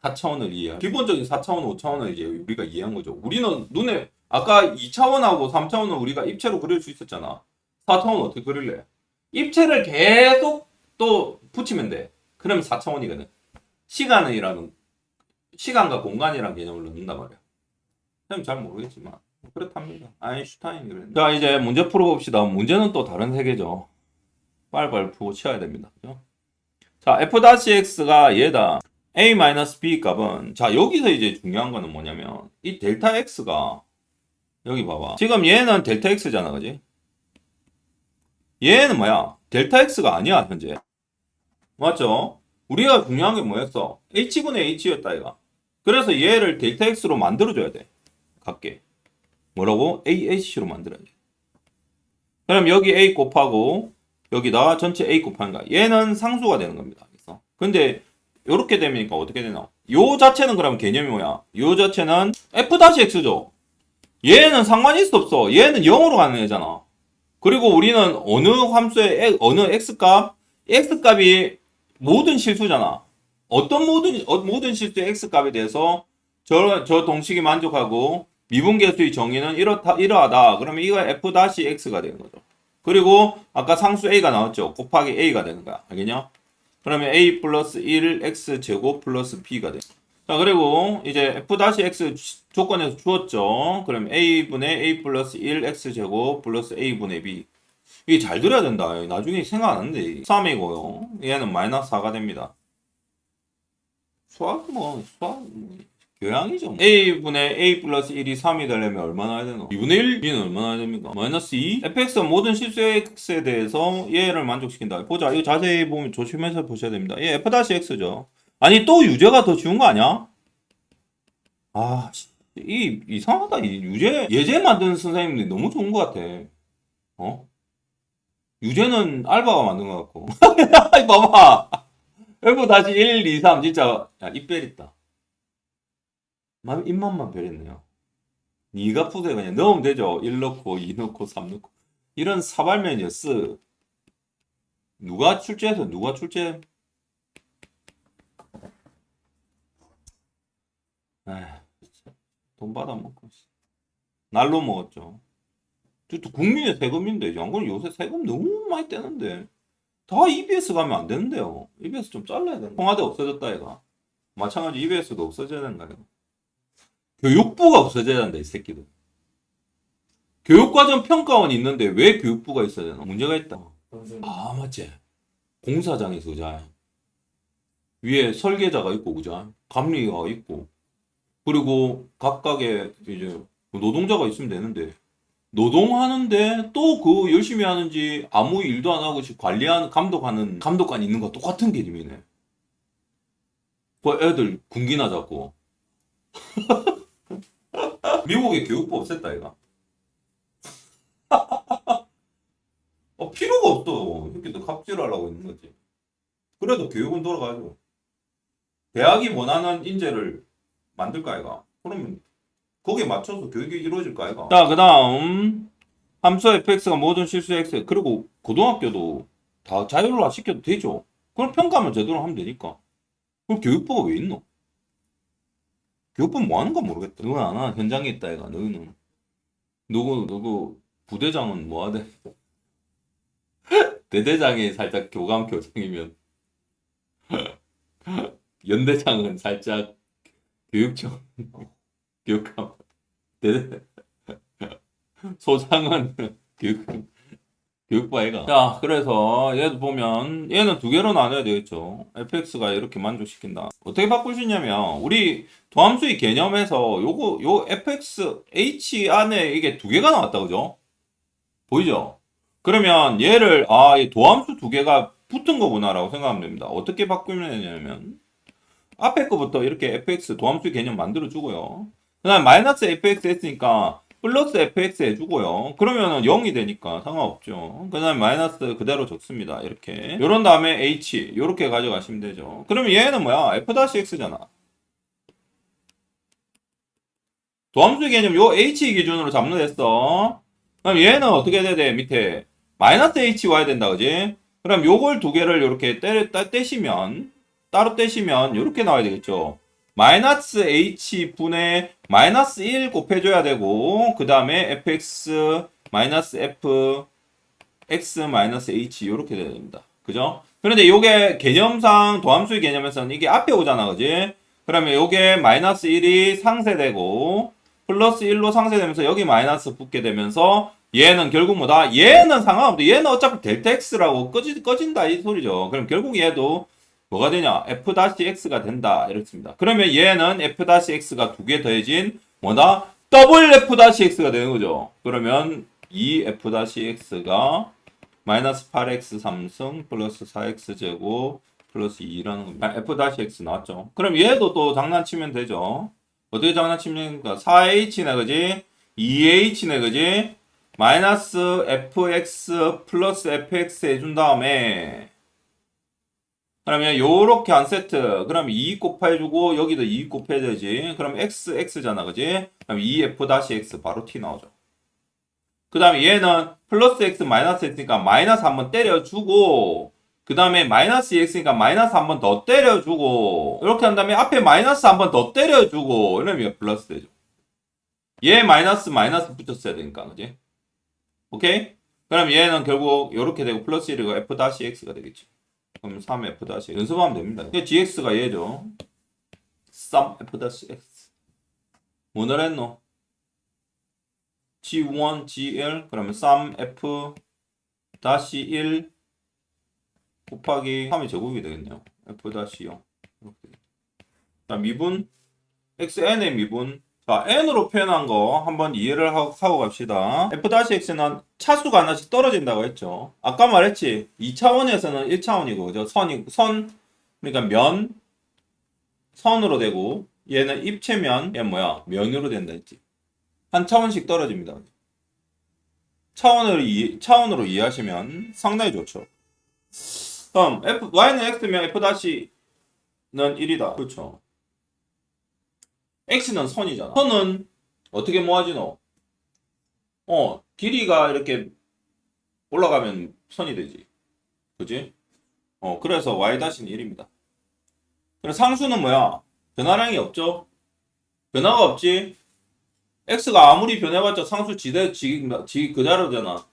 4차원을 이해할 기본적인 4차원, 5차원을 이제 우리가 이해한 거죠. 우리는 눈에 아까 2차원하고 3차원은 우리가 입체로 그릴 수 있었잖아. 4차원은 어떻게 그릴래? 입체를 계속 또 붙이면 돼. 그러면 4차원이거든. 시간이라는 시간과 공간이라는 개념을 넣는단 말이야. 선생님 잘 모르겠지만 그렇답니다. 아인슈타인이 그랬는데. 자 이제 문제 풀어봅시다. 문제는 또 다른 세계죠. 빨리빨리 풀고 치워야 됩니다. 그죠? 자 f-x가 얘다. a-b 값은 자 여기서 이제 중요한 거는 뭐냐면 이 델타 x가 여기 봐봐. 지금 얘는 델타 x잖아, 그지? 얘는 뭐야? 델타 x가 아니야 현재. 맞죠? 우리가 중요한 게 뭐였어? h분의 h였다 이가. 그래서 얘를 델타 x로 만들어줘야 돼. 같게. 뭐라고? ah로 만들어야 돼. 그럼 여기 a 곱하고 여기다 전체 a 곱하는 거야. 얘는 상수가 되는 겁니다. 그래서 근데 요렇게 되니까 어떻게 되나? 요 자체는 그럼 개념이 뭐야? 요 자체는 f-x죠. 얘는 상관이 있어 없어. 얘는 0으로 가는 애잖아. 그리고 우리는 어느 함수의 어느 x값, x값이 모든 실수잖아. 어떤 모든 실수의 x값에 대해서 저 동식이 만족하고 미분계수의 정의는 이러하다. 그러면 이거 f-x가 되는 거죠. 그리고 아까 상수 a가 나왔죠. 곱하기 a가 되는 거야. 알겠냐? 그러면 a 플러스 1 x 제곱 플러스 b가 돼. 자 그리고 이제 f-x 조건에서 주었죠. 그럼 a분의 a 플러스 1 x 제곱 플러스 a분의 b. 이게 잘 들어야 된다. 나중에 생각 안 하는데 3이고요. 얘는 마이너스 4가 됩니다. 수학 교양이죠. a분의 a 플러스 1이 3이 되려면 얼마나 해야 되노? 2분의 1? b는 얼마나 해야 됩니까? 마이너스 2? fx가 모든 실수의 x에 대해서 얘를 만족시킨다. 보자. 이거 자세히 보면 조심해서 보셔야 됩니다. 얘 f-x죠. 아니 또 유제가 더 쉬운 거 아니야? 아, 이상하다. 이 유제 예제 만드는 선생님들이 너무 좋은 것 같아. 어? 유제는 알바가 만든 것 같고. 봐봐. f-1, 2, 3 진짜 야, 입별 있다. 입맛만 별했네요. 니가 푸세 그냥 넣으면 되죠. 1 넣고 2 넣고 3 넣고 이런 사발면이었어. 누가 출제해서 누가 출제? 돈 받아먹고 날로 먹었죠. 또 국민의 세금인데 양고는 요새 세금 너무 많이 떼는데 다 EBS 가면 안 되는데요. EBS 좀 잘라야 되는. 청와대 없어졌다 얘가. 마찬가지 EBS도 없어져야 되는 거야. 교육부가 없어져야 된다 이 새끼들. 교육과정 평가원이 있는데 왜 교육부가 있어야 되나? 문제가 있다. 아 맞지. 공사장에서 그자 위에 설계자가 있고 그자 감리가 있고 그리고 각각의 이제 노동자가 있으면 되는데 노동하는데 또 그 열심히 하는지 아무 일도 안 하고 관리하는 감독하는 감독관이 있는 거 똑같은 개념이네. 그 애들 군기나 잡고 미국에 교육부 없앴다 이가. 필요가 없어. 이렇게 갑질하려고 있는 거지. 그래도 교육은 돌아가야죠. 대학이 원하는 인재를 만들까 아이가. 그러면 거기에 맞춰서 교육이 이루어질까 아이가. 자 그 다음 함수 fx가 모든 실수 x 그리고 고등학교도 다 자율화 시켜도 되죠. 그럼 평가만 제대로 하면 되니까. 그럼 교육부가 왜 있노? 교육부 뭐 하는 건 모르겠다. 누군 아나? 현장에 있다 애가. 너희는 누구 부대장은 뭐 하대? 대대장이 살짝 교감교장이면 연대장은 살짝 교육청 교육감 대대 소장은 교육부 애가. 자 그래서 얘도 보면 얘는 두 개로 나눠야 되겠죠. fx가 이렇게 만족시킨다. 어떻게 바꿀 수 있냐면 우리 도함수의 개념에서 요 fx h 안에 이게 두 개가 나왔다 그죠? 보이죠? 그러면 얘를 이 도함수 두 개가 붙은 거구나라고 생각하면 됩니다. 어떻게 바꾸면 되냐면 앞에 거부터 이렇게 fx 도함수 개념 만들어 주고요. 그 다음 마이너스 fx 했으니까 플러스 fx 해주고요. 그러면은 0이 되니까 상관없죠. 그 다음에 마이너스 그대로 적습니다. 이렇게 요런 다음에 h 요렇게 가져가시면 되죠. 그러면 얘는 뭐야? f-x잖아. 도함수 개념 요 h 기준으로 잡는 했어. 그럼 얘는 어떻게 돼야 돼? 밑에 마이너스 h 와야 된다 그지? 그럼 요걸 두 개를 이렇게 떼시면 따로 떼시면 이렇게 나와야 되겠죠. 마이너스 h 분의 마이너스 1 곱해줘야 되고 그 다음에 fx 마이너스 f x 마이너스 h 이렇게 돼야 됩니다. 그죠? 그런데 요게 개념상 도함수의 개념에서는 이게 앞에 오잖아, 그지? 그러면 요게 마이너스 1이 상쇄되고 플러스 1로 상쇄되면서 여기 마이너스 붙게 되면서 얘는 결국 뭐다? 얘는 상관없다. 얘는 어차피 델타 x라고 꺼진다 이 소리죠. 그럼 결국 얘도 뭐가 되냐? f-x가 된다 이렇습니다. 그러면 얘는 f-x가 두 개 더해진 뭐다? 더블 f-x가 되는 거죠. 그러면 이 f-x가 마이너스 8x 3승 플러스 4x 제곱 플러스 2라는 겁니다. f-x 나왔죠. 그럼 얘도 또 장난치면 되죠. 어떻게 장난치면 됩니까? 4h네 그지? 2h네 그지? 마이너스 fx 플러스 fx 해준 다음에 그러면 요렇게 한 세트 그럼 2 곱해주고 여기도 2 곱해야 되지. 그럼 x잖아 그지? 그럼 2f-x 바로 t 나오죠. 그 다음에 얘는 플러스 x 마이너스 x니까 마이너스 한번 때려주고 그 다음에 마이너스 x니까 마이너스 한번 더 때려주고 이렇게 한 다음에 앞에 마이너스 한번 더 때려주고 이러면 플러스 되죠. 얘 마이너스 붙였어야 되니까 그지? 오케이? 그럼 얘는 결국 이렇게 되고 플러스 1이고 f-x가 되겠죠. 그럼 3f-x 연습하면 됩니다. gx가 얘죠. sum f-x 뭐를 했노? G1, GL 그러면 sum f-1 곱하기 3이 제곱이 되겠네요. f-0 자 미분 xn의 미분 자 n으로 표현한 거 한번 이해를 하고 갑시다. f-x는 차수가 하나씩 떨어진다고 했죠. 아까 말했지 2차원에서는 1차원이고 그죠? 선 그러니까 면 선으로 되고 얘는 입체면 얘 뭐야 면으로 된다 했지. 한 차원씩 떨어집니다. 차원으로 이해하시면 상당히 좋죠. 다음, y는 x면 f-는 1이다. 그렇죠. x는 선이잖아. 선은 어떻게 모아지노? 길이가 이렇게 올라가면 선이 되지. 그지? 그래서 y-는 1입니다. 그래서 상수는 뭐야? 변화량이 없죠? 변화가 없지? x가 아무리 변해봤자 상수 지 그대로잖아.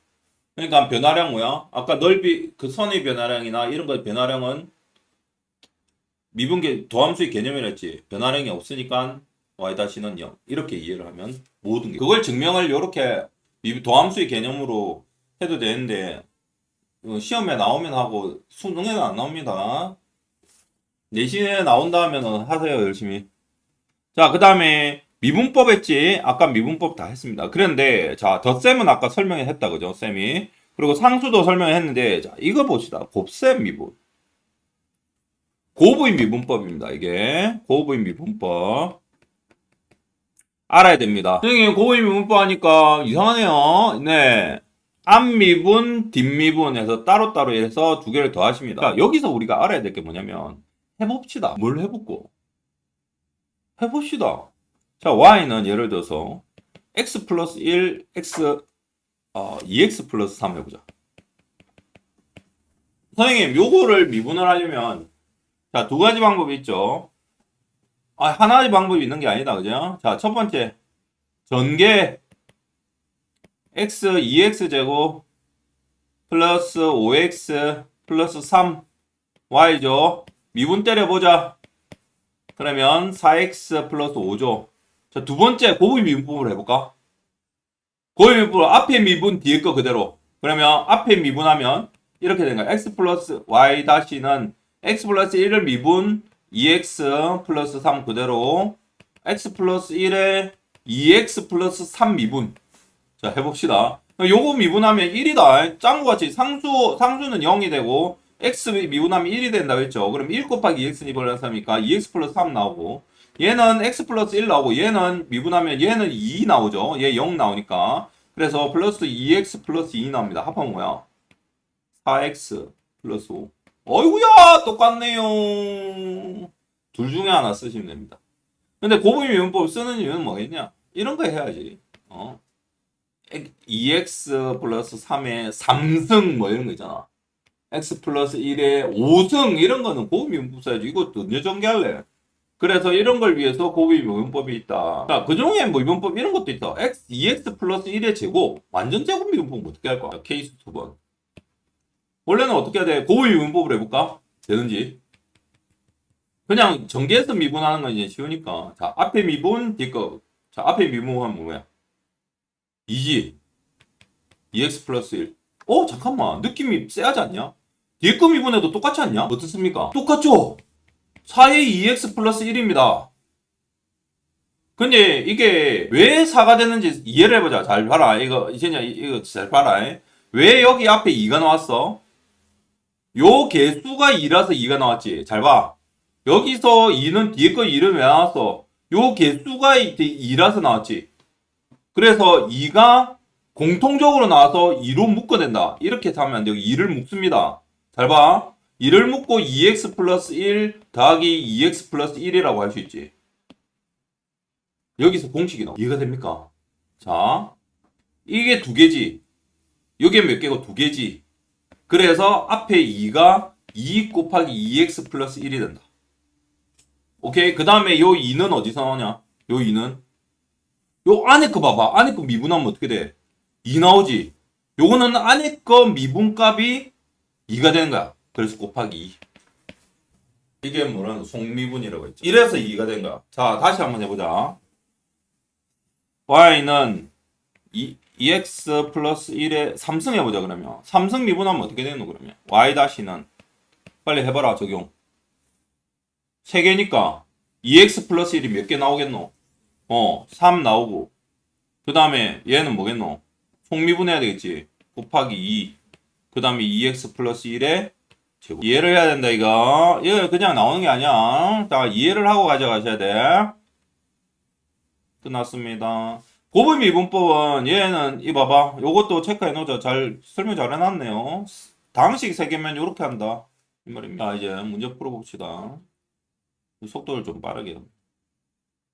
그러니까 변화량 뭐야? 아까 넓이 그 선의 변화량이나 이런 거의 변화량은 미분계 도함수의 개념이라 했지. 변화량이 없으니까 y-는 0 이렇게 이해를 하면 모든 게 그걸 증명을 이렇게 도함수의 개념으로 해도 되는데 시험에 나오면 하고 수능에는 안 나옵니다. 내신에 나온다 하면 하세요 열심히. 자 그 다음에 미분법 했지. 아까 미분법 다 했습니다. 그런데 자 덧셈은 아까 설명했다 그죠 쌤이. 그리고 상수도 설명했는데 자 이거 봅시다. 곱셈 미분 고부인 미분법입니다. 이게 고부인 미분법 알아야 됩니다. 선생님 고부인 미분법 하니까 이상하네요. 네 앞미분 뒷미분 해서 따로따로 해서 두 개를 더 하십니다. 그러니까 여기서 우리가 알아야 될 게 뭐냐면 해봅시다. 뭘 해볼고 해봅시다. 자, y는 예를 들어서 x 플러스 1, 2x 플러스 3 해보자. 선생님, 요거를 미분을 하려면 자, 두 가지 방법이 있죠. 하나의 방법이 있는 게 아니다. 그죠? 자, 첫 번째. 전개 x 2x 제곱 플러스 5x 플러스 3 y죠. 미분 때려보자. 그러면 4x 플러스 5죠. 자, 두 번째 곱의 미분법을 해볼까? 곱의 미분법 앞에 미분 뒤에 거 그대로. 그러면 앞에 미분하면 이렇게 되는 거야. x 플러스 y 다시는 x 플러스 1을 미분 2x 플러스 3 그대로 x 플러스 1에 2x 플러스 3 미분. 자 해봅시다. 요거 미분하면 1이다. 짱구같이 상수는 0이 되고 x 미분하면 1이 된다고 했죠. 그럼 1 곱하기 2x는 플러스 3이니까 2x 플러스 3 나오고 얘는 x 플러스 1 나오고 얘는 미분하면 얘는 2 나오죠. 얘 0 나오니까 그래서 플러스 2x 플러스 2 나옵니다. 합하면 뭐야? 4x 플러스 5 어이구야 똑같네요. 둘 중에 하나 쓰시면 됩니다. 근데 곱의 미분법 쓰는 이유는 뭐겠냐? 이런 거 해야지. 2x 플러스 3의 3승 뭐 이런 거 있잖아. x 플러스 1의 5승 이런 거는 고비미분법 써야지. 이것도 언제 전개할래? 그래서 이런 걸 위해서 고비미분법이 있다. 자, 그 중에 뭐 미분법 이런 것도 있다. 2x 플러스 1의 제곱. 완전 제곱 미분법 어떻게 할 거야? 케이스 2번. 원래는 어떻게 해야 돼? 고비미분법으로 해볼까? 되는지. 그냥 전개해서 미분하는 건 이제 쉬우니까. 자, 앞에 미분, 뒤에 거. 자, 앞에 미분하면 뭐야? 2지. 2x 플러스 1. 잠깐만. 느낌이 쎄하지 않냐? 뒤에 거 미분해도 똑같지 않냐? 어떻습니까? 똑같죠? 4의 2x 플러스 1입니다. 근데 이게 왜 4가 되는지 이해를 해보자. 잘 봐라. 이거 잘 봐라. 왜 여기 앞에 2가 나왔어? 요 개수가 2라서 2가 나왔지. 잘 봐. 여기서 2는 뒤에 거 2를 왜 나왔어? 요 개수가 2라서 나왔지. 그래서 2가 공통적으로 나와서 2로 묶어낸다. 이렇게 하면 안 돼요. 2를 묶습니다. 잘 봐. 2를 묶고 2x 플러스 1 더하기 2x 플러스 1이라고 할 수 있지. 여기서 공식이 나와. 이해가 됩니까? 자, 이게 두 개지. 여기에 몇 개고 두 개지. 그래서 앞에 2가 2 곱하기 2x 플러스 1이 된다. 오케이? 그 다음에 요 2는 어디서 나오냐? 요 2는 요 안에 거 봐봐. 안에 거 미분하면 어떻게 돼? 2 나오지. 요거는 안에 거 미분값이 2가 되는 거야. 그래서 곱하기 2. 이게 뭐라는 속미분이라고 했죠. 이래서 2가 된 거야. 자, 다시 한번 해보자. y는 2x 플러스 1에 3승 해보자 그러면. 3승 미분하면 어떻게 되노 그러면? y 다시는 빨리 해봐라 적용. 3개니까 2x 플러스 1이 몇 개 나오겠노? 3 나오고 그 다음에 얘는 뭐겠노? 속미분해야 되겠지. 곱하기 2. 그 다음에 2x 플러스 1에 제곱. 이해를 해야 된다 이거. 이거 그냥 나오는 게 아니야. 자, 이해를 하고 가져가셔야 돼. 끝났습니다. 고분미분법은 얘는 이 봐봐. 요것도 체크해 놓자. 잘 설명 잘 해놨네요. 당식 3개면 요렇게 한다 이 말입니다. 자, 이제 문제 풀어봅시다. 속도를 좀 빠르게.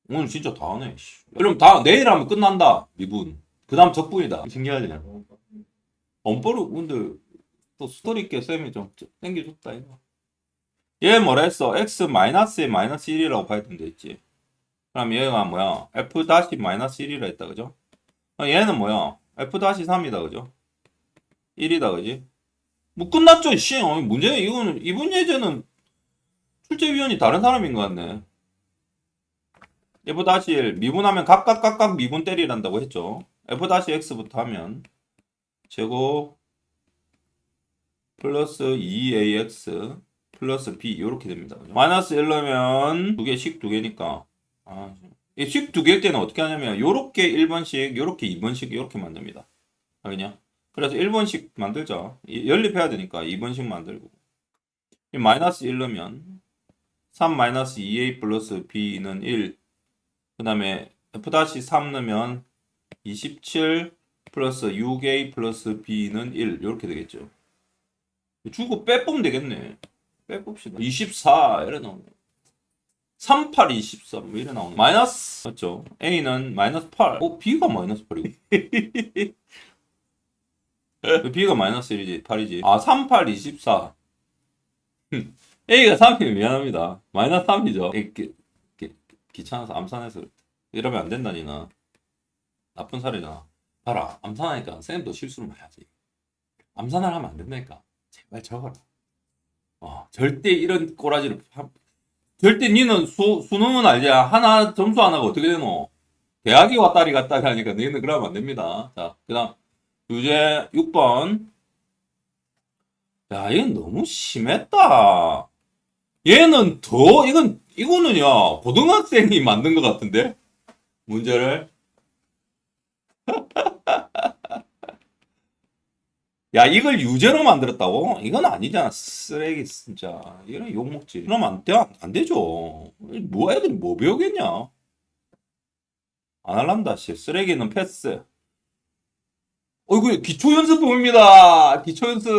오늘 진짜 다 하네. 그럼 다 내일 하면 끝난다. 미분. 그 다음 적분이다. 신기하지? 엄뽀를 근데 또 스토리 있게 쌤이 좀 땡겨줬다 이거. 얘 뭐라 했어? x 마이너스에 마이너스 1이라고 봐야 된다 했지. 그럼 얘가 뭐야? f 다시 마이너스 1이라 했다 그죠? 얘는 뭐야? f 다시 3이다 그죠? 1이다 그지? 뭐 끝났죠 씨. 문제 이거는 이분 예제는 출제위원이 다른 사람인 것 같네. f 다시 1 미분하면 각각 미분 때리란다고 했죠. f 다시 x부터 하면 제곱 플러스 2ax 플러스 b 이렇게 됩니다. 그죠? 마이너스 1 넣으면 두 개니까 이 식 두 개일 때는 어떻게 하냐면 요렇게 1번씩 요렇게 2번씩 이렇게 만듭니다. 알겠냐? 그래서 1번씩 만들자. 연립해야 되니까 2번씩 만들고 이 마이너스 1 넣으면 3 마이너스 2a 플러스 b는 1. 그 다음에 f-3 넣으면 27 플러스 6a 플러스 b는 1 이렇게 되겠죠. 주고 빼보면 되겠네. 빼봅시다. 24 이래 나오네. 38, 24 뭐 이래 나오네. 마이너스 맞죠? a는 마이너스 8. b가 마이너스 8이고 b가 마이너스 1이지 8이지. 38, 24 a가 3이면 미안합니다. 마이너스 3이죠. 귀찮아서 암산해서 이러면 안 된다 니는. 나쁜 사례잖아. 봐라 암산하니까 쌤도 실수를 많이 하지. 암산을 하면 안 된다니까. 제발 적어라. 절대 이런 꼬라지를 절대 니는 수능은 알지야. 하나 점수 안 하고 어떻게 되노? 대학이 왔다리 갔다리 하니까 너희는 그러면 안 됩니다. 자, 그 다음 주제 6번. 야, 얘는 너무 심했다. 얘는 더 이거는요 고등학생이 만든 것 같은데 문제를. 야, 이걸 유죄로 만들었다고? 이건 아니잖아. 쓰레기 진짜. 이런 욕먹지. 그러면 안 되죠. 뭐 애들이 뭐 배우겠냐? 안 할란다. 씨. 쓰레기는 패스. 어이구 기초 연습부입니다. 기초 연습.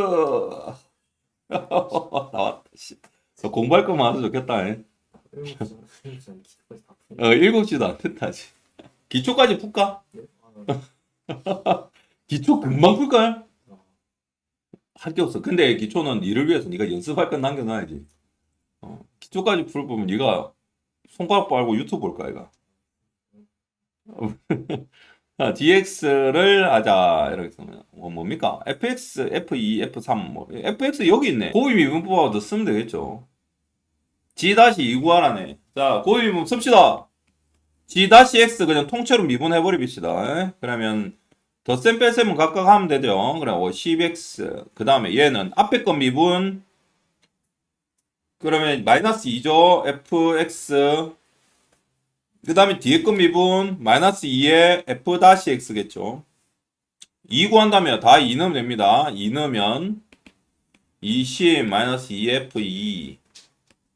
나왔다. 씨. 공부할 거만 하도 좋겠다. 7시도 안 된다지. 기초까지 풀까? 기초 금방 풀까요? 할 게 없어. 근데 기초는 니를 위해서 네가 연습할 건 남겨놔야지. 기초까지 풀어보면 네가 손가락 빨고 유튜브 볼 거야, 이거. DX를 하자. 이렇게 쓰면 뭡니까? FX, F2, F3 뭐 FX 여기 있네. 고위 미분법하고 쓰면 되겠죠. G-2 구하라네. 자, 고위 미분 씁시다. G-X 그냥 통째로 미분해버립시다. 그러면 덧셈 뺄셈은 각각 하면 되죠. 그래, 10X. 그 다음에 얘는 앞에 건 미분. 그러면 마이너스 2죠. FX. 그 다음에 뒤에 건 미분. 마이너스 2에 F-X겠죠. 2 구한다면 다 2 넣으면 됩니다. 2 넣으면 20 마이너스 2F2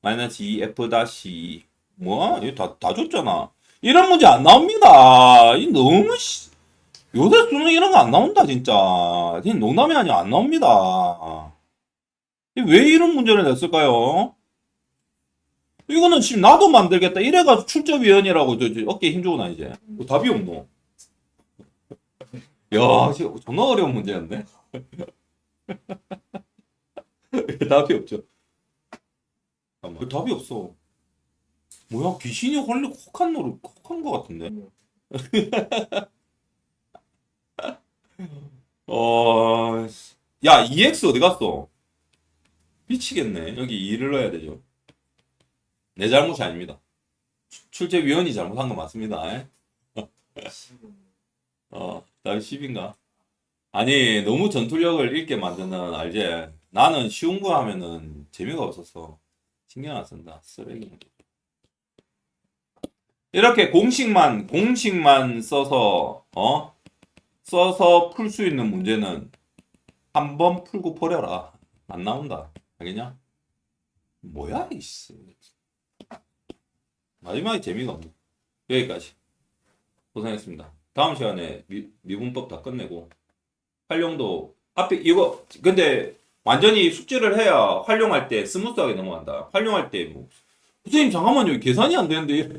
마이너스 2F-2 뭐야? 이거 다 줬잖아. 이런 문제 안 나옵니다. 이 너무 요새 수능 이런 거 안 나온다 진짜. 이 농담이 아니야 안 나옵니다. 왜 이런 문제를 냈을까요? 이거는 지금 나도 만들겠다 이래가지고 출제위원이라고 어깨에 힘주고 나 이제 답이 없노. 야, 지금 존나 어려운 문제였네. 답이 없죠. 잠깐만, 답이 없어. 뭐야, 귀신이 헐리 혹한 거 같은데. 야, EX 어디 갔어? 미치겠네. 여기 2를 넣어야 되죠. 내 잘못이 아닙니다. 출제위원이 잘못한 거 맞습니다. 답이 10인가? 아니, 너무 전투력을 잃게 만드는, 알지? 나는 쉬운 거 하면은 재미가 없어서 신경 안 쓴다. 쓰레기. 이렇게 공식만 써서, 써서 풀 수 있는 문제는 한 번 풀고 버려라. 안 나온다. 알겠냐? 뭐야, 이씨. 마지막에 재미가 없네. 여기까지. 고생했습니다. 다음 시간에 미분법 다 끝내고, 활용도, 앞에 이거, 근데 완전히 숙지를 해야 활용할 때 스무스하게 넘어간다. 활용할 때 뭐, 선생님 잠깐만요. 계산이 안 되는데.